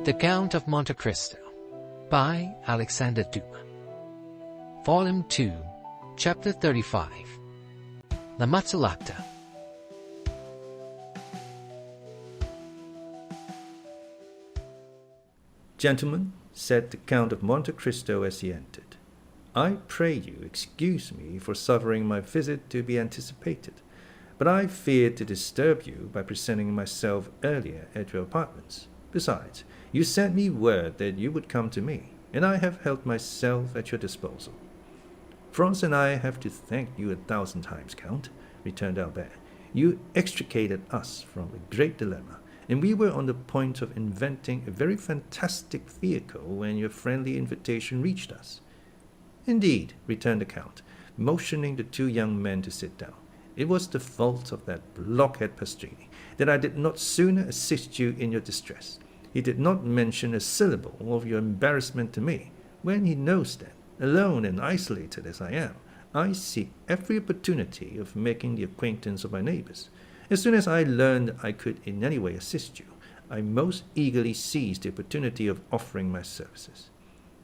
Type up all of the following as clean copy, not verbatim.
The Count of Monte Cristo by Alexandre Dumas. Volume 2, Chapter 35. La Mazzolata. Gentlemen, said the Count of Monte Cristo as he entered, I pray you excuse me for suffering my visit to be anticipated, but I feared to disturb you by presenting myself earlier at your apartments. Besides, you sent me word that you would come to me, and I have held myself at your disposal. Franz and I have to thank you 1,000 times, Count, returned Albert. You extricated us from a great dilemma, and we were on the point of inventing a very fantastic vehicle when your friendly invitation reached us. Indeed, returned the Count, motioning the two young men to sit down. It was the fault of that blockhead Pastrini that I did not sooner assist you in your distress. He did not mention a syllable of your embarrassment to me, when he knows that, alone and isolated as I am, I seek every opportunity of making the acquaintance of my neighbors. As soon as I learned I could in any way assist you, I most eagerly seized the opportunity of offering my services.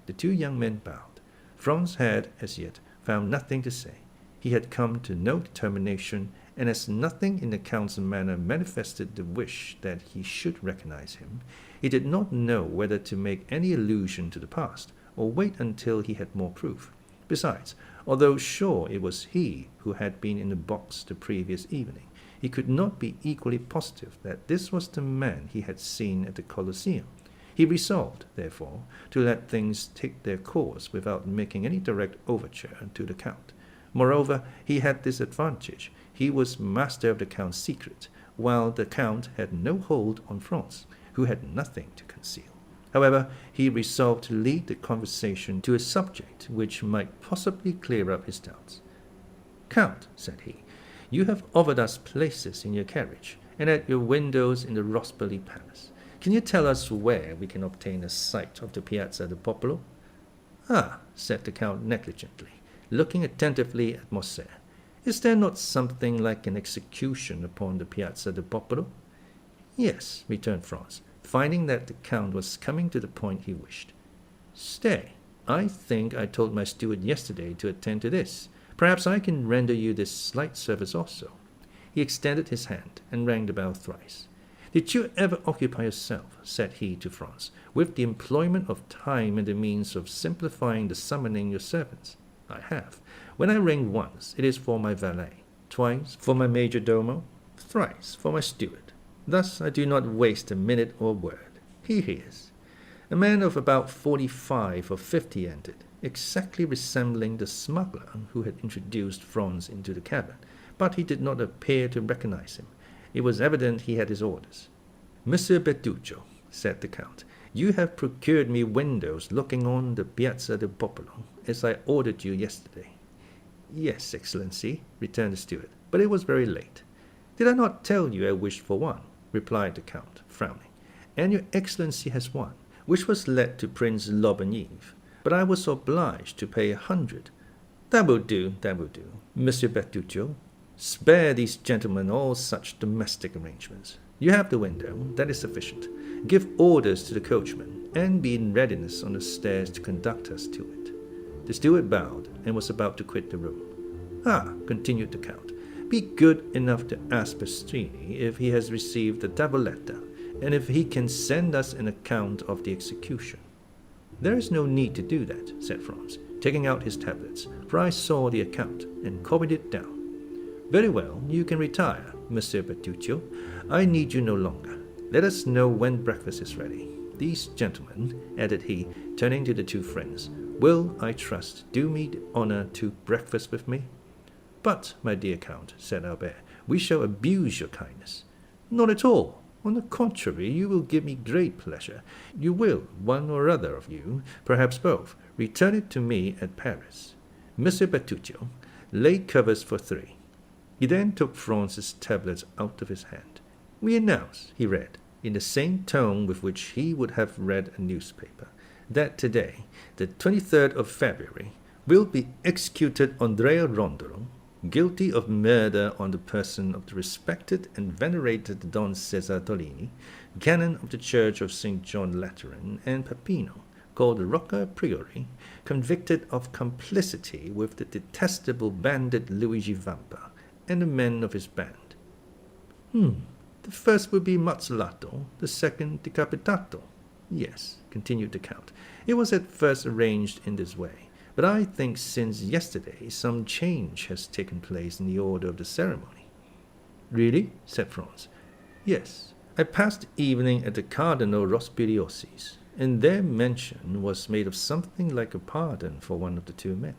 The two young men bowed. Franz had, as yet, found nothing to say. He had come to no determination, and as nothing in the Count's manner manifested the wish that he should recognize him, he did not know whether to make any allusion to the past, or wait until he had more proof. Besides, although sure it was he who had been in the box the previous evening, he could not be equally positive that this was the man he had seen at the Colosseum. He resolved, therefore, to let things take their course without making any direct overture to the Count. Moreover, he had this advantage. He was master of the Count's secret, while the Count had no hold on Franz, who had nothing to conceal. However, he resolved to lead the conversation to a subject which might possibly clear up his doubts. Count, said he, you have offered us places in your carriage, and at your windows in the Rospoli Palace. Can you tell us where we can obtain a sight of the Piazza del Popolo? Ah, said the Count negligently, looking attentively at Monte. Is there not something like an execution upon the Piazza del Popolo? Yes, returned Franz, finding that the Count was coming to the point he wished. Stay, I think I told my steward yesterday to attend to this. Perhaps I can render you this slight service also. He extended his hand and rang the bell thrice. Did you ever occupy yourself, said he to Franz, with the employment of time and the means of simplifying the summoning your servants? I have. When I ring once, it is for my valet, twice for my major domo, thrice for my steward. Thus I do not waste a minute or word. Here he is. A man of about 45 or 50 entered, exactly resembling the smuggler who had introduced Franz into the cabin, but he did not appear to recognize him. It was evident he had his orders. Monsieur Bertuccio, said the Count, you have procured me windows looking on the Piazza del Popolo, as I ordered you yesterday. Yes, Excellency, returned the steward, but it was very late. Did I not tell you I wished for one? Replied the Count, frowning. And your Excellency has one, which was let to Prince Lobaniev, but I was obliged to pay 100. That will do, Monsieur Bertuccio. Spare these gentlemen all such domestic arrangements. You have the window, that is sufficient. Give orders to the coachman, and be in readiness on the stairs to conduct us to it. The steward bowed, and was about to quit the room. Ah, continued the Count, be good enough to ask Pastrini if he has received the tavoletta, and if he can send us an account of the execution. There is no need to do that, said Franz, taking out his tablets, for I saw the account, and copied it down. Very well, you can retire, Monsieur Bertuccio. I need you no longer. Let us know when breakfast is ready. These gentlemen, added he, turning to the two friends, will, I trust, do me the honor to breakfast with me? But, my dear Count, said Albert, we shall abuse your kindness. Not at all. On the contrary, you will give me great pleasure. You will, one or other of you, perhaps both, return it to me at Paris. Monsieur Bertuccio, lay covers for 3. He then took Franz's tablets out of his hand. We announce, he read, in the same tone with which he would have read a newspaper, that today, the 23rd of February, will be executed Andrea Rondolo, guilty of murder on the person of the respected and venerated Don Cesar Tolini, canon of the Church of St. John Lateran, and Peppino, called Rocca Priori, convicted of complicity with the detestable bandit Luigi Vampa and the men of his band. The first would be Mazzolato, the second Decapitato. Yes, continued the Count, it was at first arranged in this way, but I think since yesterday some change has taken place in the order of the ceremony. Really? Said Franz. Yes, I passed the evening at the Cardinal Rospiriosi's, and their mention was made of something like a pardon for one of the two men.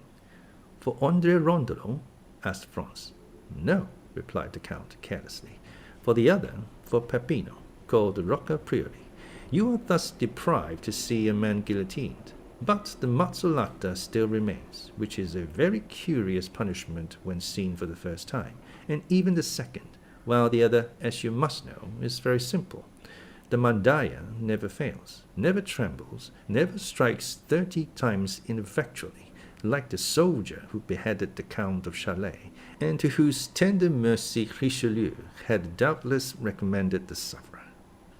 For Andrea Rondolo? Asked Franz. No, replied the Count carelessly. For the other, for Peppino, called Rocca Priori. You are thus deprived to see a man guillotined. But the mazzolata still remains, which is a very curious punishment when seen for the first time, and even the second, while the other, as you must know, is very simple. The mandaia never fails, never trembles, never strikes 30 times ineffectually, like the soldier who beheaded the Count of Chalais, and to whose tender mercy Richelieu had doubtless recommended the sufferer.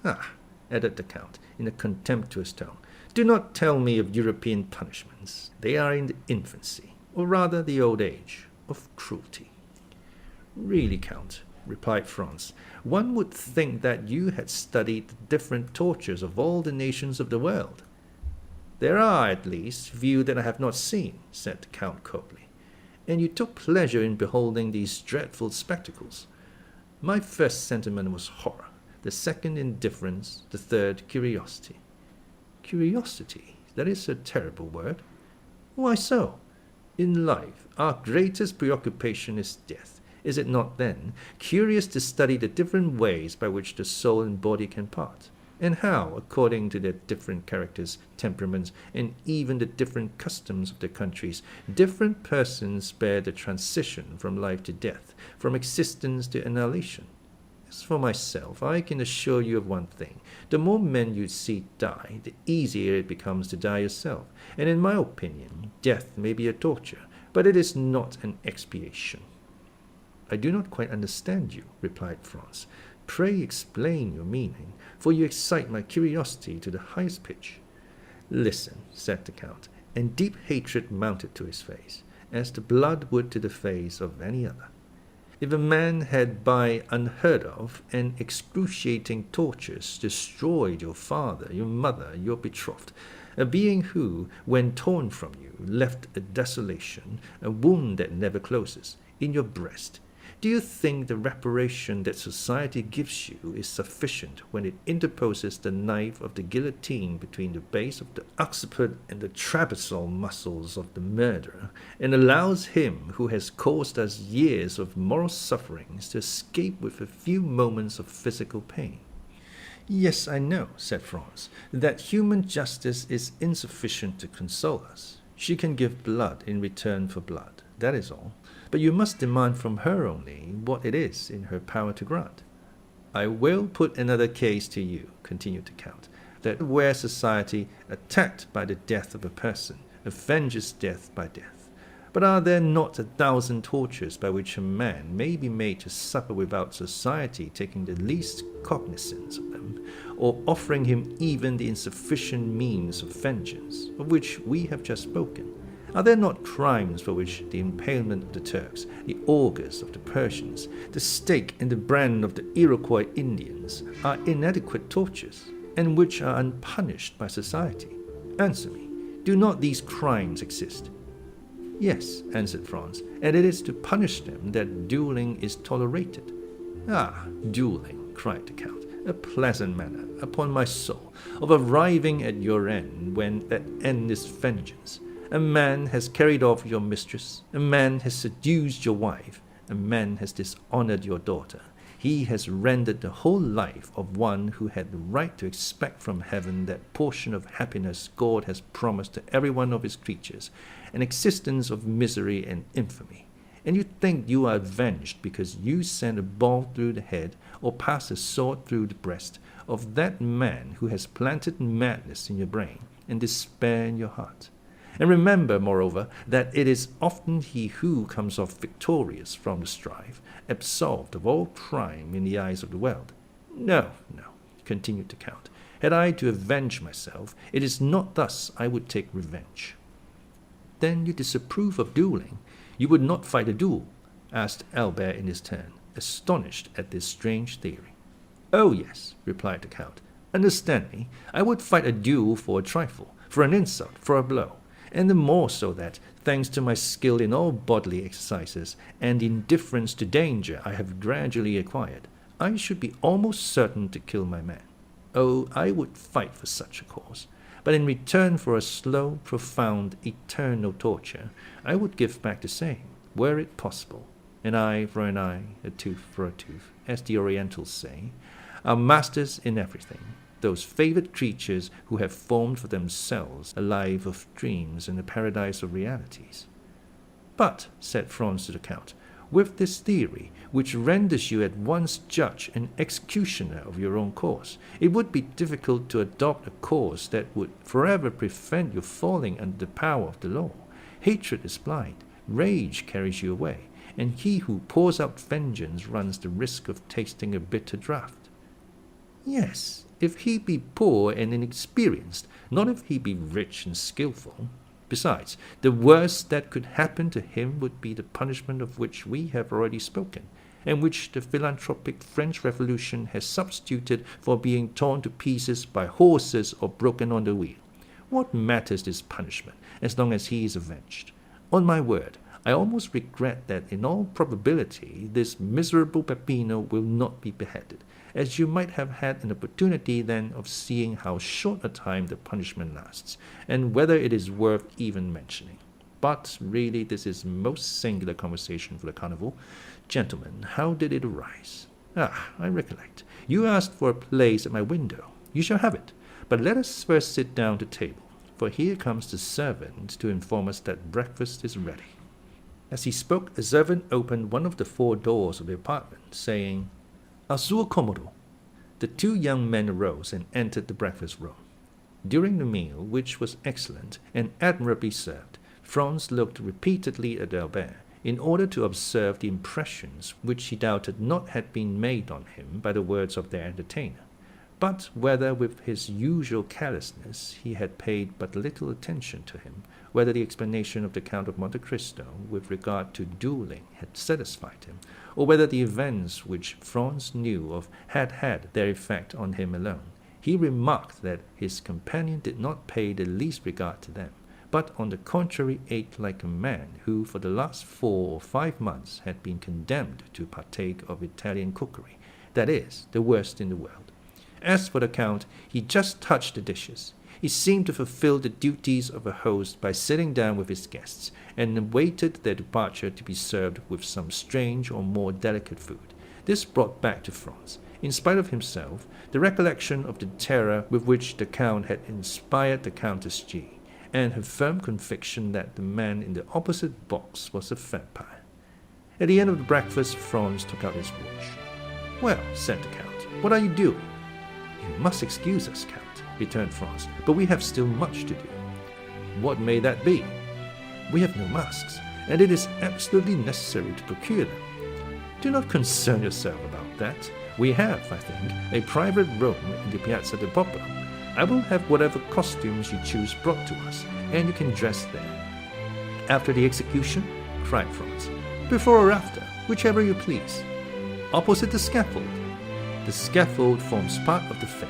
Ah, added the Count, in a contemptuous tone, do not tell me of European punishments. They are in the infancy, or rather the old age, of cruelty. Really, Count, replied Franz, one would think that you had studied the different tortures of all the nations of the world. There are, at least, few that I have not seen, said the Count coldly, and you took pleasure in beholding these dreadful spectacles. My first sentiment was horror, the second indifference, the third curiosity. Curiosity, that is a terrible word. Why so? In life, our greatest preoccupation is death. Is it not, then, curious to study the different ways by which the soul and body can part, and how, according to their different characters, temperaments, and even the different customs of their countries, different persons bear the transition from life to death, from existence to annihilation? As for myself, I can assure you of one thing. The more men you see die, the easier it becomes to die yourself. And in my opinion, death may be a torture, but it is not an expiation. I do not quite understand you, replied Franz. Pray explain your meaning, for you excite my curiosity to the highest pitch. Listen, said the Count, and deep hatred mounted to his face, as the blood would to the face of any other. If a man had by unheard of and excruciating tortures destroyed your father, your mother, your betrothed, a being who, when torn from you, left a desolation, a wound that never closes, in your breast, do you think the reparation that society gives you is sufficient when it interposes the knife of the guillotine between the base of the occiput and the trapezoidal muscles of the murderer, and allows him who has caused us years of moral sufferings to escape with a few moments of physical pain? Yes, I know, said Franz, that human justice is insufficient to console us. She can give blood in return for blood, that is all. But you must demand from her only what it is in her power to grant. I will put another case to you, continued the Count, that where society, attacked by the death of a person, avenges death by death. But are there not 1,000 tortures by which a man may be made to suffer without society taking the least cognizance of them, or offering him even the insufficient means of vengeance, of which we have just spoken? Are there not crimes for which the impalement of the Turks, the augurs of the Persians, the stake and the brand of the Iroquois Indians are inadequate tortures, and which are unpunished by society? Answer me, do not these crimes exist? Yes, answered Franz, and it is to punish them that dueling is tolerated. Ah, dueling, cried the Count, a pleasant manner, upon my soul, of arriving at your end when that end is vengeance. A man has carried off your mistress, a man has seduced your wife, a man has dishonored your daughter. He has rendered the whole life of one who had the right to expect from heaven that portion of happiness God has promised to every one of his creatures, an existence of misery and infamy. And you think you are avenged because you send a ball through the head or pass a sword through the breast of that man who has planted madness in your brain and despair in your heart. And remember, moreover, that it is often he who comes off victorious from the strife, absolved of all crime in the eyes of the world. No, continued the Count. Had I to avenge myself, it is not thus I would take revenge. Then you disapprove of dueling? You would not fight a duel? Asked Albert in his turn, astonished at this strange theory. Oh, yes, replied the Count. Understand me, I would fight a duel for a trifle, for an insult, for a blow, and the more so that, thanks to my skill in all bodily exercises and indifference to danger I have gradually acquired, I should be almost certain to kill my man. Oh, I would fight for such a cause, but in return for a slow, profound, eternal torture, I would give back the same, were it possible. An eye for an eye, a tooth for a tooth, as the Orientals say, are masters in everything, those favoured creatures who have formed for themselves a life of dreams and a paradise of realities. But, said Franz to the Count, with this theory, which renders you at once judge and executioner of your own cause, it would be difficult to adopt a course that would forever prevent your falling under the power of the law. Hatred is blind, rage carries you away, and he who pours out vengeance runs the risk of tasting a bitter draught. Yes, if he be poor and inexperienced, not if he be rich and skilful. Besides, the worst that could happen to him would be the punishment of which we have already spoken, and which the philanthropic French Revolution has substituted for being torn to pieces by horses or broken on the wheel. What matters this punishment, as long as he is avenged? On my word, I almost regret that in all probability this miserable Peppino will not be beheaded, as you might have had an opportunity then of seeing how short a time the punishment lasts, and whether it is worth even mentioning. But really this is most singular conversation for the carnival. Gentlemen, how did it arise? I recollect. You asked for a place at my window. You shall have it. But let us first sit down to table, for here comes the servant to inform us that breakfast is ready. As he spoke, a servant opened one of the 4 doors of the apartment, saying, "Al suo comodo." The 2 young men arose and entered the breakfast room. During the meal, which was excellent and admirably served, Franz looked repeatedly at Albert, in order to observe the impressions which he doubted not had been made on him by the words of their entertainer. But whether with his usual carelessness he had paid but little attention to him, whether the explanation of the Count of Monte Cristo with regard to dueling had satisfied him, or whether the events which Franz knew of had had their effect on him alone, he remarked that his companion did not pay the least regard to them, but on the contrary ate like a man who for the last 4 or 5 months had been condemned to partake of Italian cookery, that is, the worst in the world. As for the Count, he just touched the dishes. He seemed to fulfill the duties of a host by sitting down with his guests, and awaited their departure to be served with some strange or more delicate food. This brought back to Franz, in spite of himself, the recollection of the terror with which the Count had inspired the Countess G, and her firm conviction that the man in the opposite box was a vampire. At the end of the breakfast, Franz took out his watch. "Well," said the Count, "what are you doing?" "You must excuse us, Count," returned Franz, "but we have still much to do." "What may that be?" "We have no masks, and it is absolutely necessary to procure them." "Do not concern yourself about that. We have, I think, a private room in the Piazza del Popolo. I will have whatever costumes you choose brought to us, and you can dress there." "After the execution?" cried Franz. "Before or after, whichever you please." "Opposite the scaffold?" "The scaffold forms part of the fete."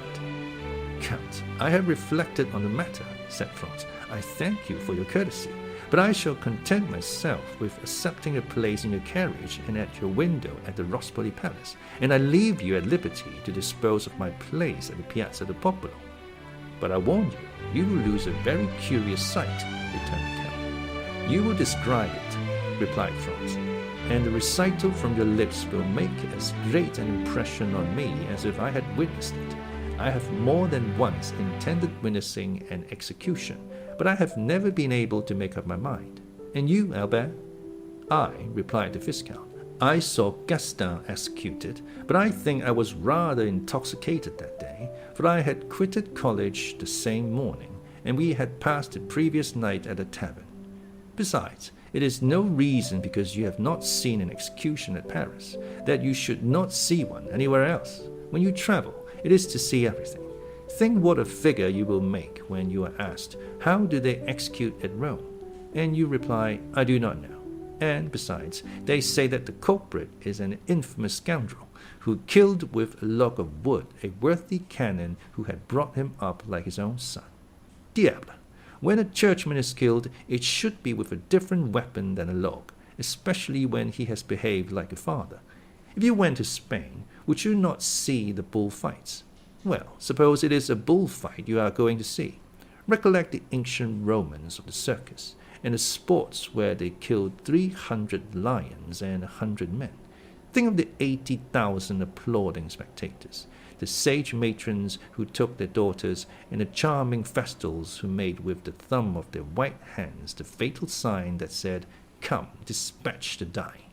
"Count, I have reflected on the matter," said Franz. "I thank you for your courtesy, but I shall content myself with accepting a place in your carriage and at your window at the Rospoli Palace, and I leave you at liberty to dispose of my place at the Piazza del Popolo." "But I warn you, you will lose a very curious sight," returned the Count. "You will describe it," replied Franz, "and the recital from your lips will make as great an impression on me as if I had witnessed it. I have more than once intended witnessing an execution, but I have never been able to make up my mind. And you, Albert?" "I," replied the Viscount, "I saw Gaston executed, but I think I was rather intoxicated that day, for I had quitted college the same morning, and we had passed the previous night at a tavern. Besides, it is no reason because you have not seen an execution at Paris that you should not see one anywhere else. When you travel, it is to see everything. Think what a figure you will make when you are asked, how do they execute at Rome? And you reply, I do not know. And besides, they say that the culprit is an infamous scoundrel who killed with a log of wood a worthy canon who had brought him up like his own son. Diable! When a churchman is killed, it should be with a different weapon than a log, especially when he has behaved like a father. If you went to Spain, would you not see the bullfights? Well, suppose it is a bullfight you are going to see. Recollect the ancient Romans of the circus, and the sports where they killed 300 lions and 100 men. Think of the 80,000 applauding spectators, the sage matrons who took their daughters, and the charming festals who made with the thumb of their white hands the fatal sign that said, Come, dispatch the dying.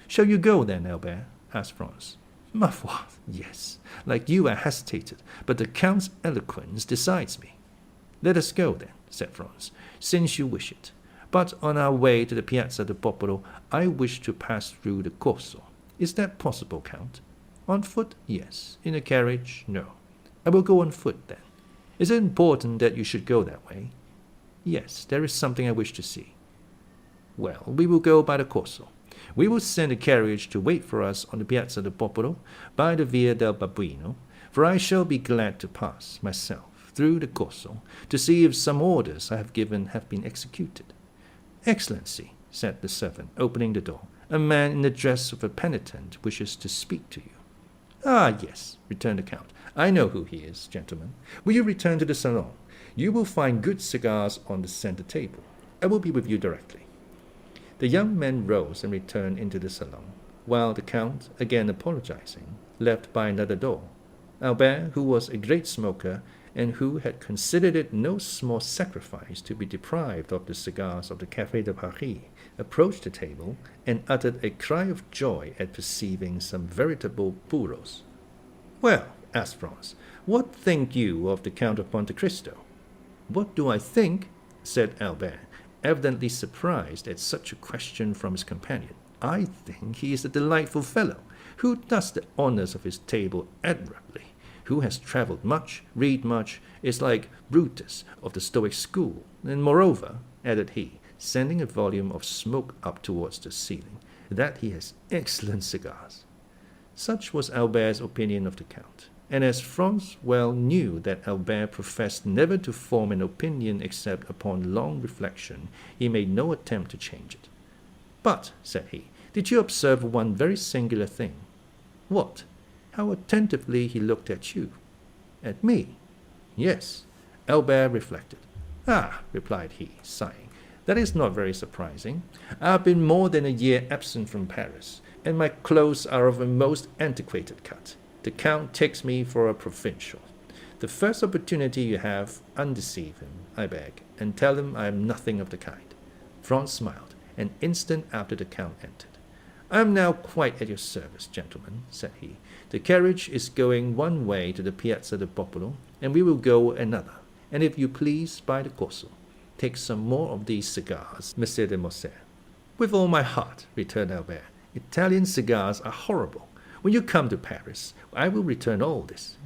Shall you go then, Albert? Asked Franz. Ma foi, yes. Like you, I hesitated, but the Count's eloquence decides me. Let us go then, said Franz, since you wish it. But on our way to the Piazza del Popolo, I wish to pass through the Corso. Is that possible, Count? On foot, yes. In a carriage, no. I will go on foot, then. Is it important that you should go that way? Yes, there is something I wish to see. Well, we will go by the Corso. We will send a carriage to wait for us on the Piazza del Popolo by the Via del Babuino, for I shall be glad to pass, myself, through the Corso, to see if some orders I have given have been executed. Excellency, said the servant, opening the door, a man in the dress of a penitent wishes to speak to you. Ah, yes, returned the Count. I know who he is, gentlemen. Will you return to the salon? You will find good cigars on the center table. I will be with you directly. The young man rose and returned into the salon, while the Count, again apologizing, left by another door. Albert, who was a great smoker, and who had considered it no small sacrifice to be deprived of the cigars of the Café de Paris, approached the table and uttered a cry of joy at perceiving some veritable puros. Well, asked Franz, what think you of the Count of Monte Cristo? What do I think? Said Albert, evidently surprised at such a question from his companion. I think he is a delightful fellow, who does the honors of his table admirably, who has travelled much, read much, is like Brutus of the Stoic school, and moreover, added he, sending a volume of smoke up towards the ceiling, that he has excellent cigars. Such was Albert's opinion of the Count, and as Franz well knew that Albert professed never to form an opinion except upon long reflection, he made no attempt to change it. But, said he, did you observe one very singular thing? What? How attentively he looked at you. At me? Yes. Albert reflected. Ah, replied he, sighing, that is not very surprising. I have been more than a year absent from Paris, and my clothes are of a most antiquated cut. The Count takes me for a provincial. The first opportunity you have, undeceive him, I beg, and tell him I am nothing of the kind. Franz smiled, an instant after the Count entered. I am now quite at your service, gentlemen, said he. The carriage is going one way to the Piazza del Popolo, and we will go another, and if you please, by the Corso. Take some more of these cigars, Monsieur de Morcerf. With all my heart, returned Albert. Italian cigars are horrible. When you come to Paris, I will return all this.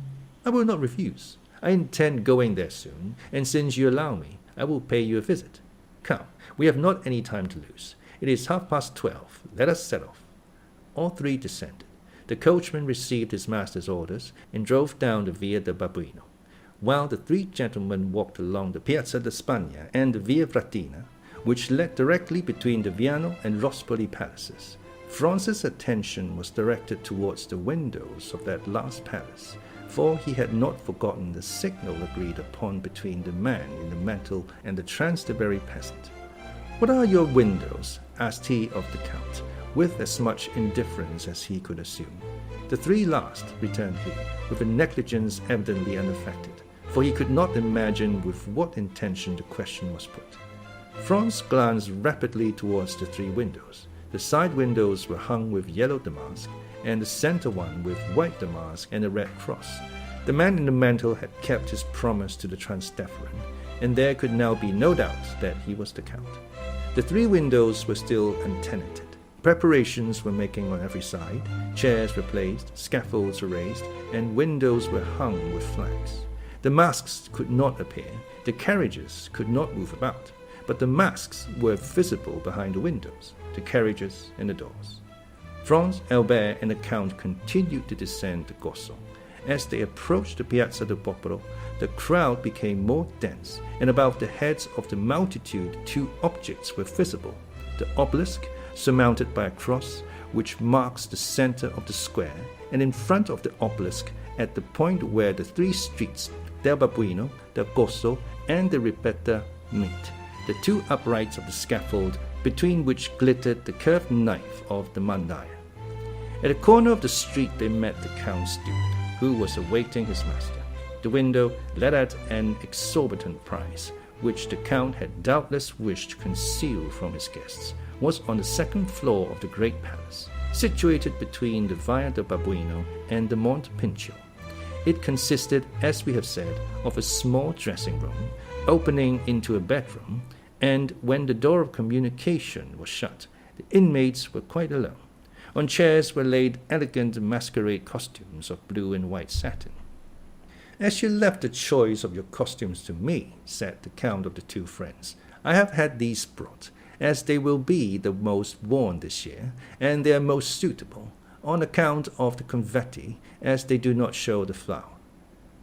I will not refuse. I intend going there soon, and since you allow me, I will pay you a visit. Come, we have not any time to lose. It is 12:30. Let us set off. All three descended. The coachman received his master's orders and drove down the Via del Babuino, while the three gentlemen walked along the Piazza de Spagna and the Via Fratina, which led directly between the Viano and Rospoli palaces. Franz's attention was directed towards the windows of that last palace, for he had not forgotten the signal agreed upon between the man in the mantle and the Trastevere peasant. What are your windows? Asked he of the Count, with as much indifference as he could assume. The three last, returned he, with a negligence evidently unaffected, for he could not imagine with what intention the question was put. Franz glanced rapidly towards the three windows. The side windows were hung with yellow damask, and the center one with white damask and a red cross. The man in the mantle had kept his promise to the Trastevere, and there could now be no doubt that he was the Count. The 3 windows were still untenanted. Preparations were making on every side. Chairs were placed, scaffolds were raised, and windows were hung with flags. The masks could not appear, the carriages could not move about, but the masks were visible behind the windows, the carriages, and the doors. Franz, Albert, and the Count continued to descend the Corso. As they approached the Piazza del Popolo, the crowd became more dense, and above the heads of the multitude 2 objects were visible: the obelisk, surmounted by a cross, which marks the center of the square, and in front of the obelisk, at the point where the 3 streets, del Babuino, del Corso, and the Ripetta meet, the 2 uprights of the scaffold, between which glittered the curved knife of the mandaia. At the corner of the street they met the Count's steward, who was awaiting his master. The window, let at an exorbitant price, which the Count had doubtless wished to conceal from his guests, was on the 2nd floor of the great palace, situated between the Via del Babuino and the Monte Pincio. It consisted, as we have said, of a small dressing room, opening into a bedroom, and when the door of communication was shut, the inmates were quite alone. On chairs were laid elegant masquerade costumes of blue and white satin. "As you left the choice of your costumes to me," said the Count of the 2 friends, "I have had these brought, as they will be the most worn this year, and they are most suitable, on account of the confetti, as they do not show the flower."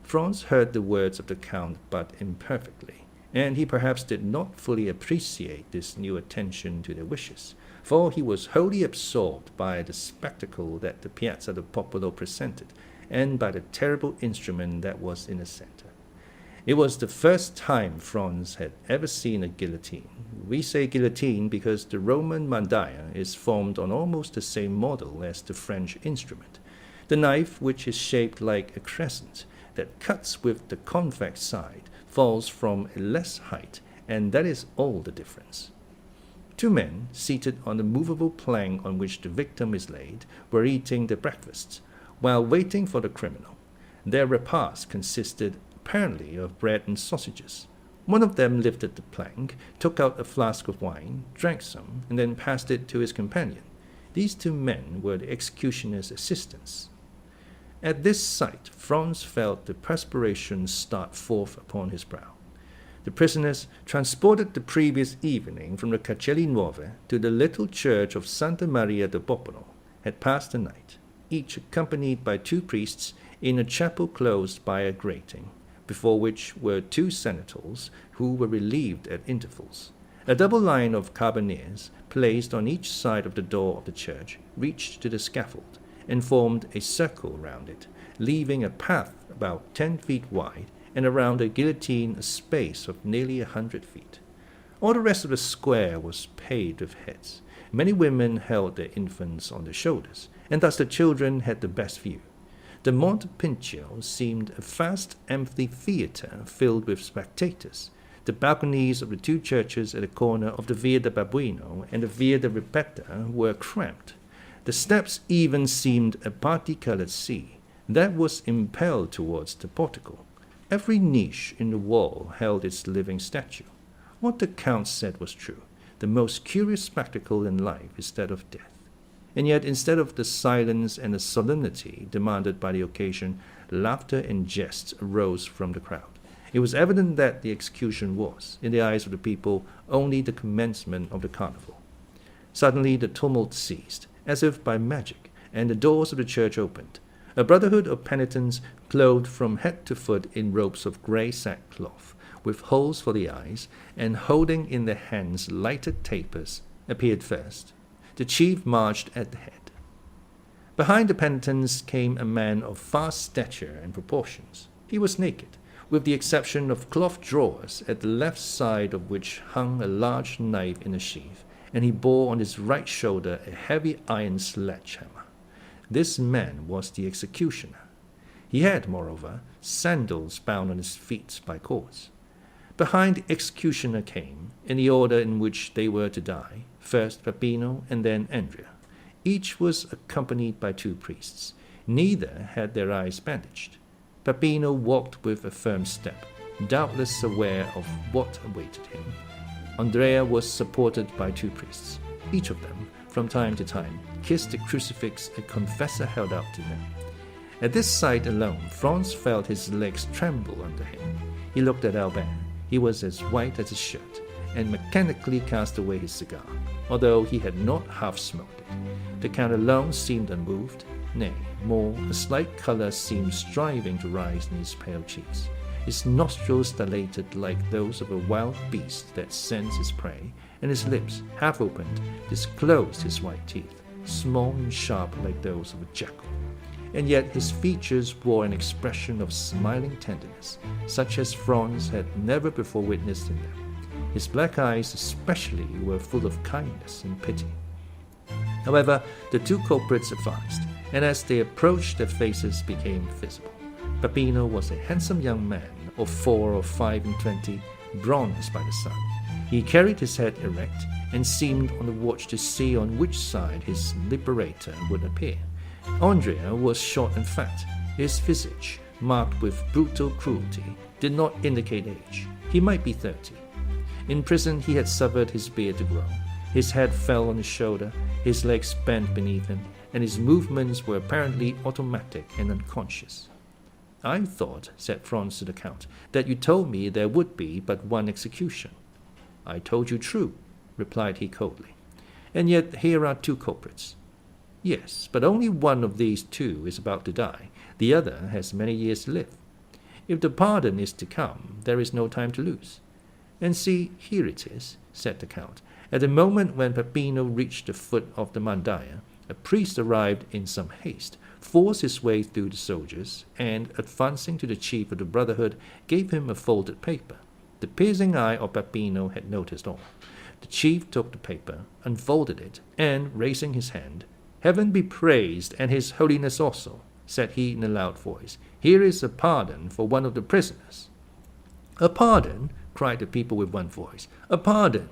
Franz heard the words of the Count but imperfectly, and he perhaps did not fully appreciate this new attention to their wishes, for he was wholly absorbed by the spectacle that the Piazza del Popolo presented, and by the terrible instrument that was in the center. It was the first time Franz had ever seen a guillotine. We say guillotine because the Roman mandaia is formed on almost the same model as the French instrument. The knife, which is shaped like a crescent, that cuts with the convex side, falls from a less height, and that is all the difference. 2 men, seated on the movable plank on which the victim is laid, were eating their breakfasts, while waiting for the criminal. Their repast consisted apparently of bread and sausages. One of them lifted the plank, took out a flask of wine, drank some, and then passed it to his companion. These 2 men were the executioner's assistants. At this sight, Franz felt the perspiration start forth upon his brow. The prisoners, transported the previous evening from the Cancelli Nuove to the little church of Santa Maria del Popolo, had passed the night, each accompanied by 2 priests, in a chapel closed by a grating, before which were 2 senators, who were relieved at intervals. A double line of carbineers, placed on each side of the door of the church, reached to the scaffold, and formed a circle round it, leaving a path about 10 feet wide, and around the guillotine a space of nearly 100 feet. All the rest of the square was paved with heads. Many women held their infants on their shoulders, and thus the children had the best view. The Monte Pincio seemed a vast amphitheatre filled with spectators. The balconies of the 2 churches at the corner of the Via del Babuino and the Via del Ripetta were cramped. The steps even seemed a parti-colored sea that was impelled towards the portico. Every niche in the wall held its living statue. What the Count said was true. The most curious spectacle in life is that of death. And yet, instead of the silence and the solemnity demanded by the occasion, laughter and jests arose from the crowd. It was evident that the execution was, in the eyes of the people, only the commencement of the carnival. Suddenly the tumult ceased, as if by magic, and the doors of the church opened. A brotherhood of penitents, clothed from head to foot in robes of grey sackcloth, with holes for the eyes, and holding in their hands lighted tapers, appeared first. The chief marched at the head. Behind the penitents came a man of vast stature and proportions. He was naked, with the exception of cloth drawers, at the left side of which hung a large knife in a sheath, and he bore on his right shoulder a heavy iron sledgehammer. This man was the executioner. He had, moreover, sandals bound on his feet by cords. Behind the executioner came, in the order in which they were to die, first Peppino and then Andrea. Each was accompanied by 2 priests. Neither had their eyes bandaged. Peppino walked with a firm step, doubtless aware of what awaited him. Andrea was supported by 2 priests. Each of them, from time to time, kissed the crucifix a confessor held out to them. At this sight alone, Franz felt his legs tremble under him. He looked at Albert. He was as white as his shirt, and mechanically cast away his cigar, although he had not half smoked it. The Count alone seemed unmoved. Nay, more, a slight colour seemed striving to rise in his pale cheeks. His nostrils dilated like those of a wild beast that scents his prey, and his lips, half opened, disclosed his white teeth, small and sharp like those of a jackal. And yet his features wore an expression of smiling tenderness, such as Franz had never before witnessed in them. His black eyes especially were full of kindness and pity. However, the 2 culprits advanced, and as they approached, their faces became visible. Peppino was a handsome young man of 4 or 5 and 20, bronzed by the sun. He carried his head erect and seemed on the watch to see on which side his liberator would appear. Andrea was short and fat. His visage, marked with brutal cruelty, did not indicate age. He might be 30. In prison he had suffered his beard to grow. His head fell on his shoulder, his legs bent beneath him, and his movements were apparently automatic and unconscious. "I thought," said Franz to the Count, "that you told me there would be but 1 execution." "I told you true," replied he coldly. "And yet here are 2 culprits." "Yes, but only one of these 2 is about to die. The other has many years to live. If the pardon is to come, there is no time to lose." "And see, here it is," said the Count. At the moment when Peppino reached the foot of the mandaia, a priest arrived in some haste, forced his way through the soldiers, and, advancing to the chief of the brotherhood, gave him a folded paper. The piercing eye of Peppino had noticed all. The chief took the paper, unfolded it, and, raising his hand, "Heaven be praised, and His Holiness also," said he in a loud voice. "Here is a pardon for one of the prisoners." "A pardon?" cried the people with one voice. "A pardon!"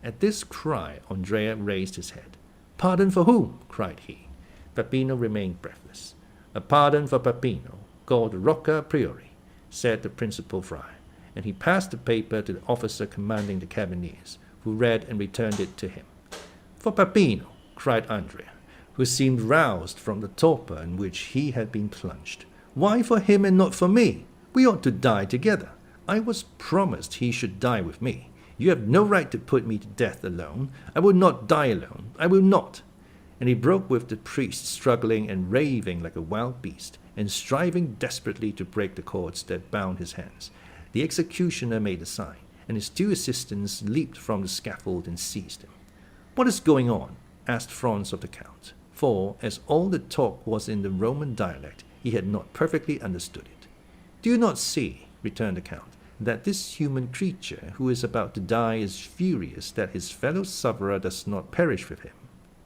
At this cry, Andrea raised his head. "Pardon for whom?" cried he. Peppino remained breathless. "A pardon for Peppino, called Rocca Priori," said the principal friar, and he passed the paper to the officer commanding the carbineers, who read and returned it to him. "For Peppino!" cried Andrea, who seemed roused from the torpor in which he had been plunged. "Why for him and not for me? We ought to die together. I was promised he should die with me. You have no right to put me to death alone. I will not die alone. I will not." And he broke with the priest, struggling and raving like a wild beast, and striving desperately to break the cords that bound his hands. The executioner made a sign, and his 2 assistants leaped from the scaffold and seized him. "What is going on?" asked Franz of the Count, for, as all the talk was in the Roman dialect, he had not perfectly understood it. "Do you not see," returned the Count, "that this human creature who is about to die is furious that his fellow sufferer does not perish with him?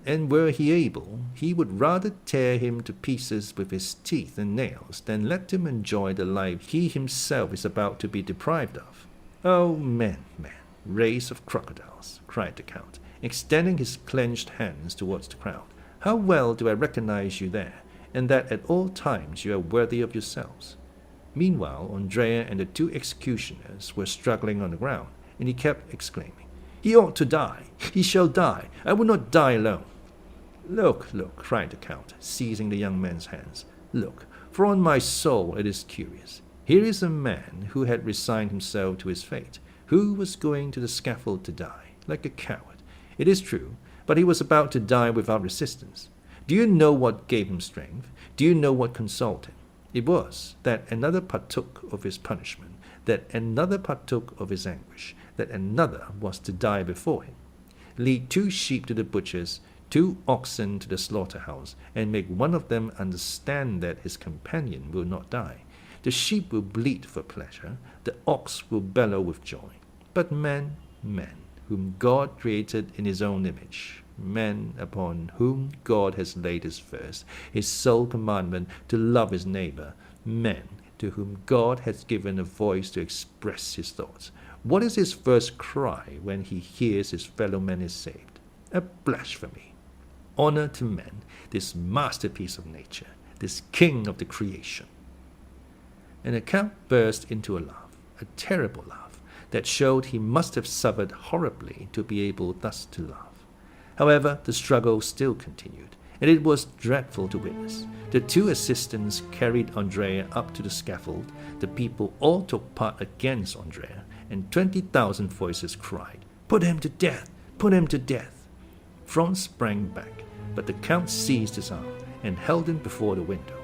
And were he able, he would rather tear him to pieces with his teeth and nails than let him enjoy the life he himself is about to be deprived of." "Oh, men, race of crocodiles," cried the Count, extending his clenched hands towards the crowd. "How well do I recognize you there, and that at all times you are worthy of yourselves." Meanwhile, Andrea and the 2 executioners were struggling on the ground, and he kept exclaiming, "He ought to die! He shall die! I will not die alone!" Look, cried the Count, seizing the young man's hands. "Look, for on my soul it is curious. Here is a man who had resigned himself to his fate, who was going to the scaffold to die, like a coward. It is true, but he was about to die without resistance. Do you know what gave him strength? Do you know what consoled him? It was that another partook of his punishment, that another partook of his anguish, that another was to die before him. Lead 2 sheep to the butcher's, 2 oxen to the slaughterhouse, and make one of them understand that his companion will not die. The sheep will bleat for pleasure, the ox will bellow with joy. But men, whom God created in his own image, men upon whom God has laid his first, his sole commandment to love his neighbor, men to whom God has given a voice to express his thoughts. What is his first cry when he hears his fellow man is saved? A blasphemy. Honor to men, this masterpiece of nature, this king of the creation." And the Count burst into a laugh, a terrible laugh that showed he must have suffered horribly to be able thus to laugh. However, the struggle still continued, and it was dreadful to witness. The two assistants carried Andrea up to the scaffold, the people all took part against Andrea, and 20,000 voices cried, "Put him to death! Put him to death!" Franz sprang back, but the Count seized his arm and held him before the window.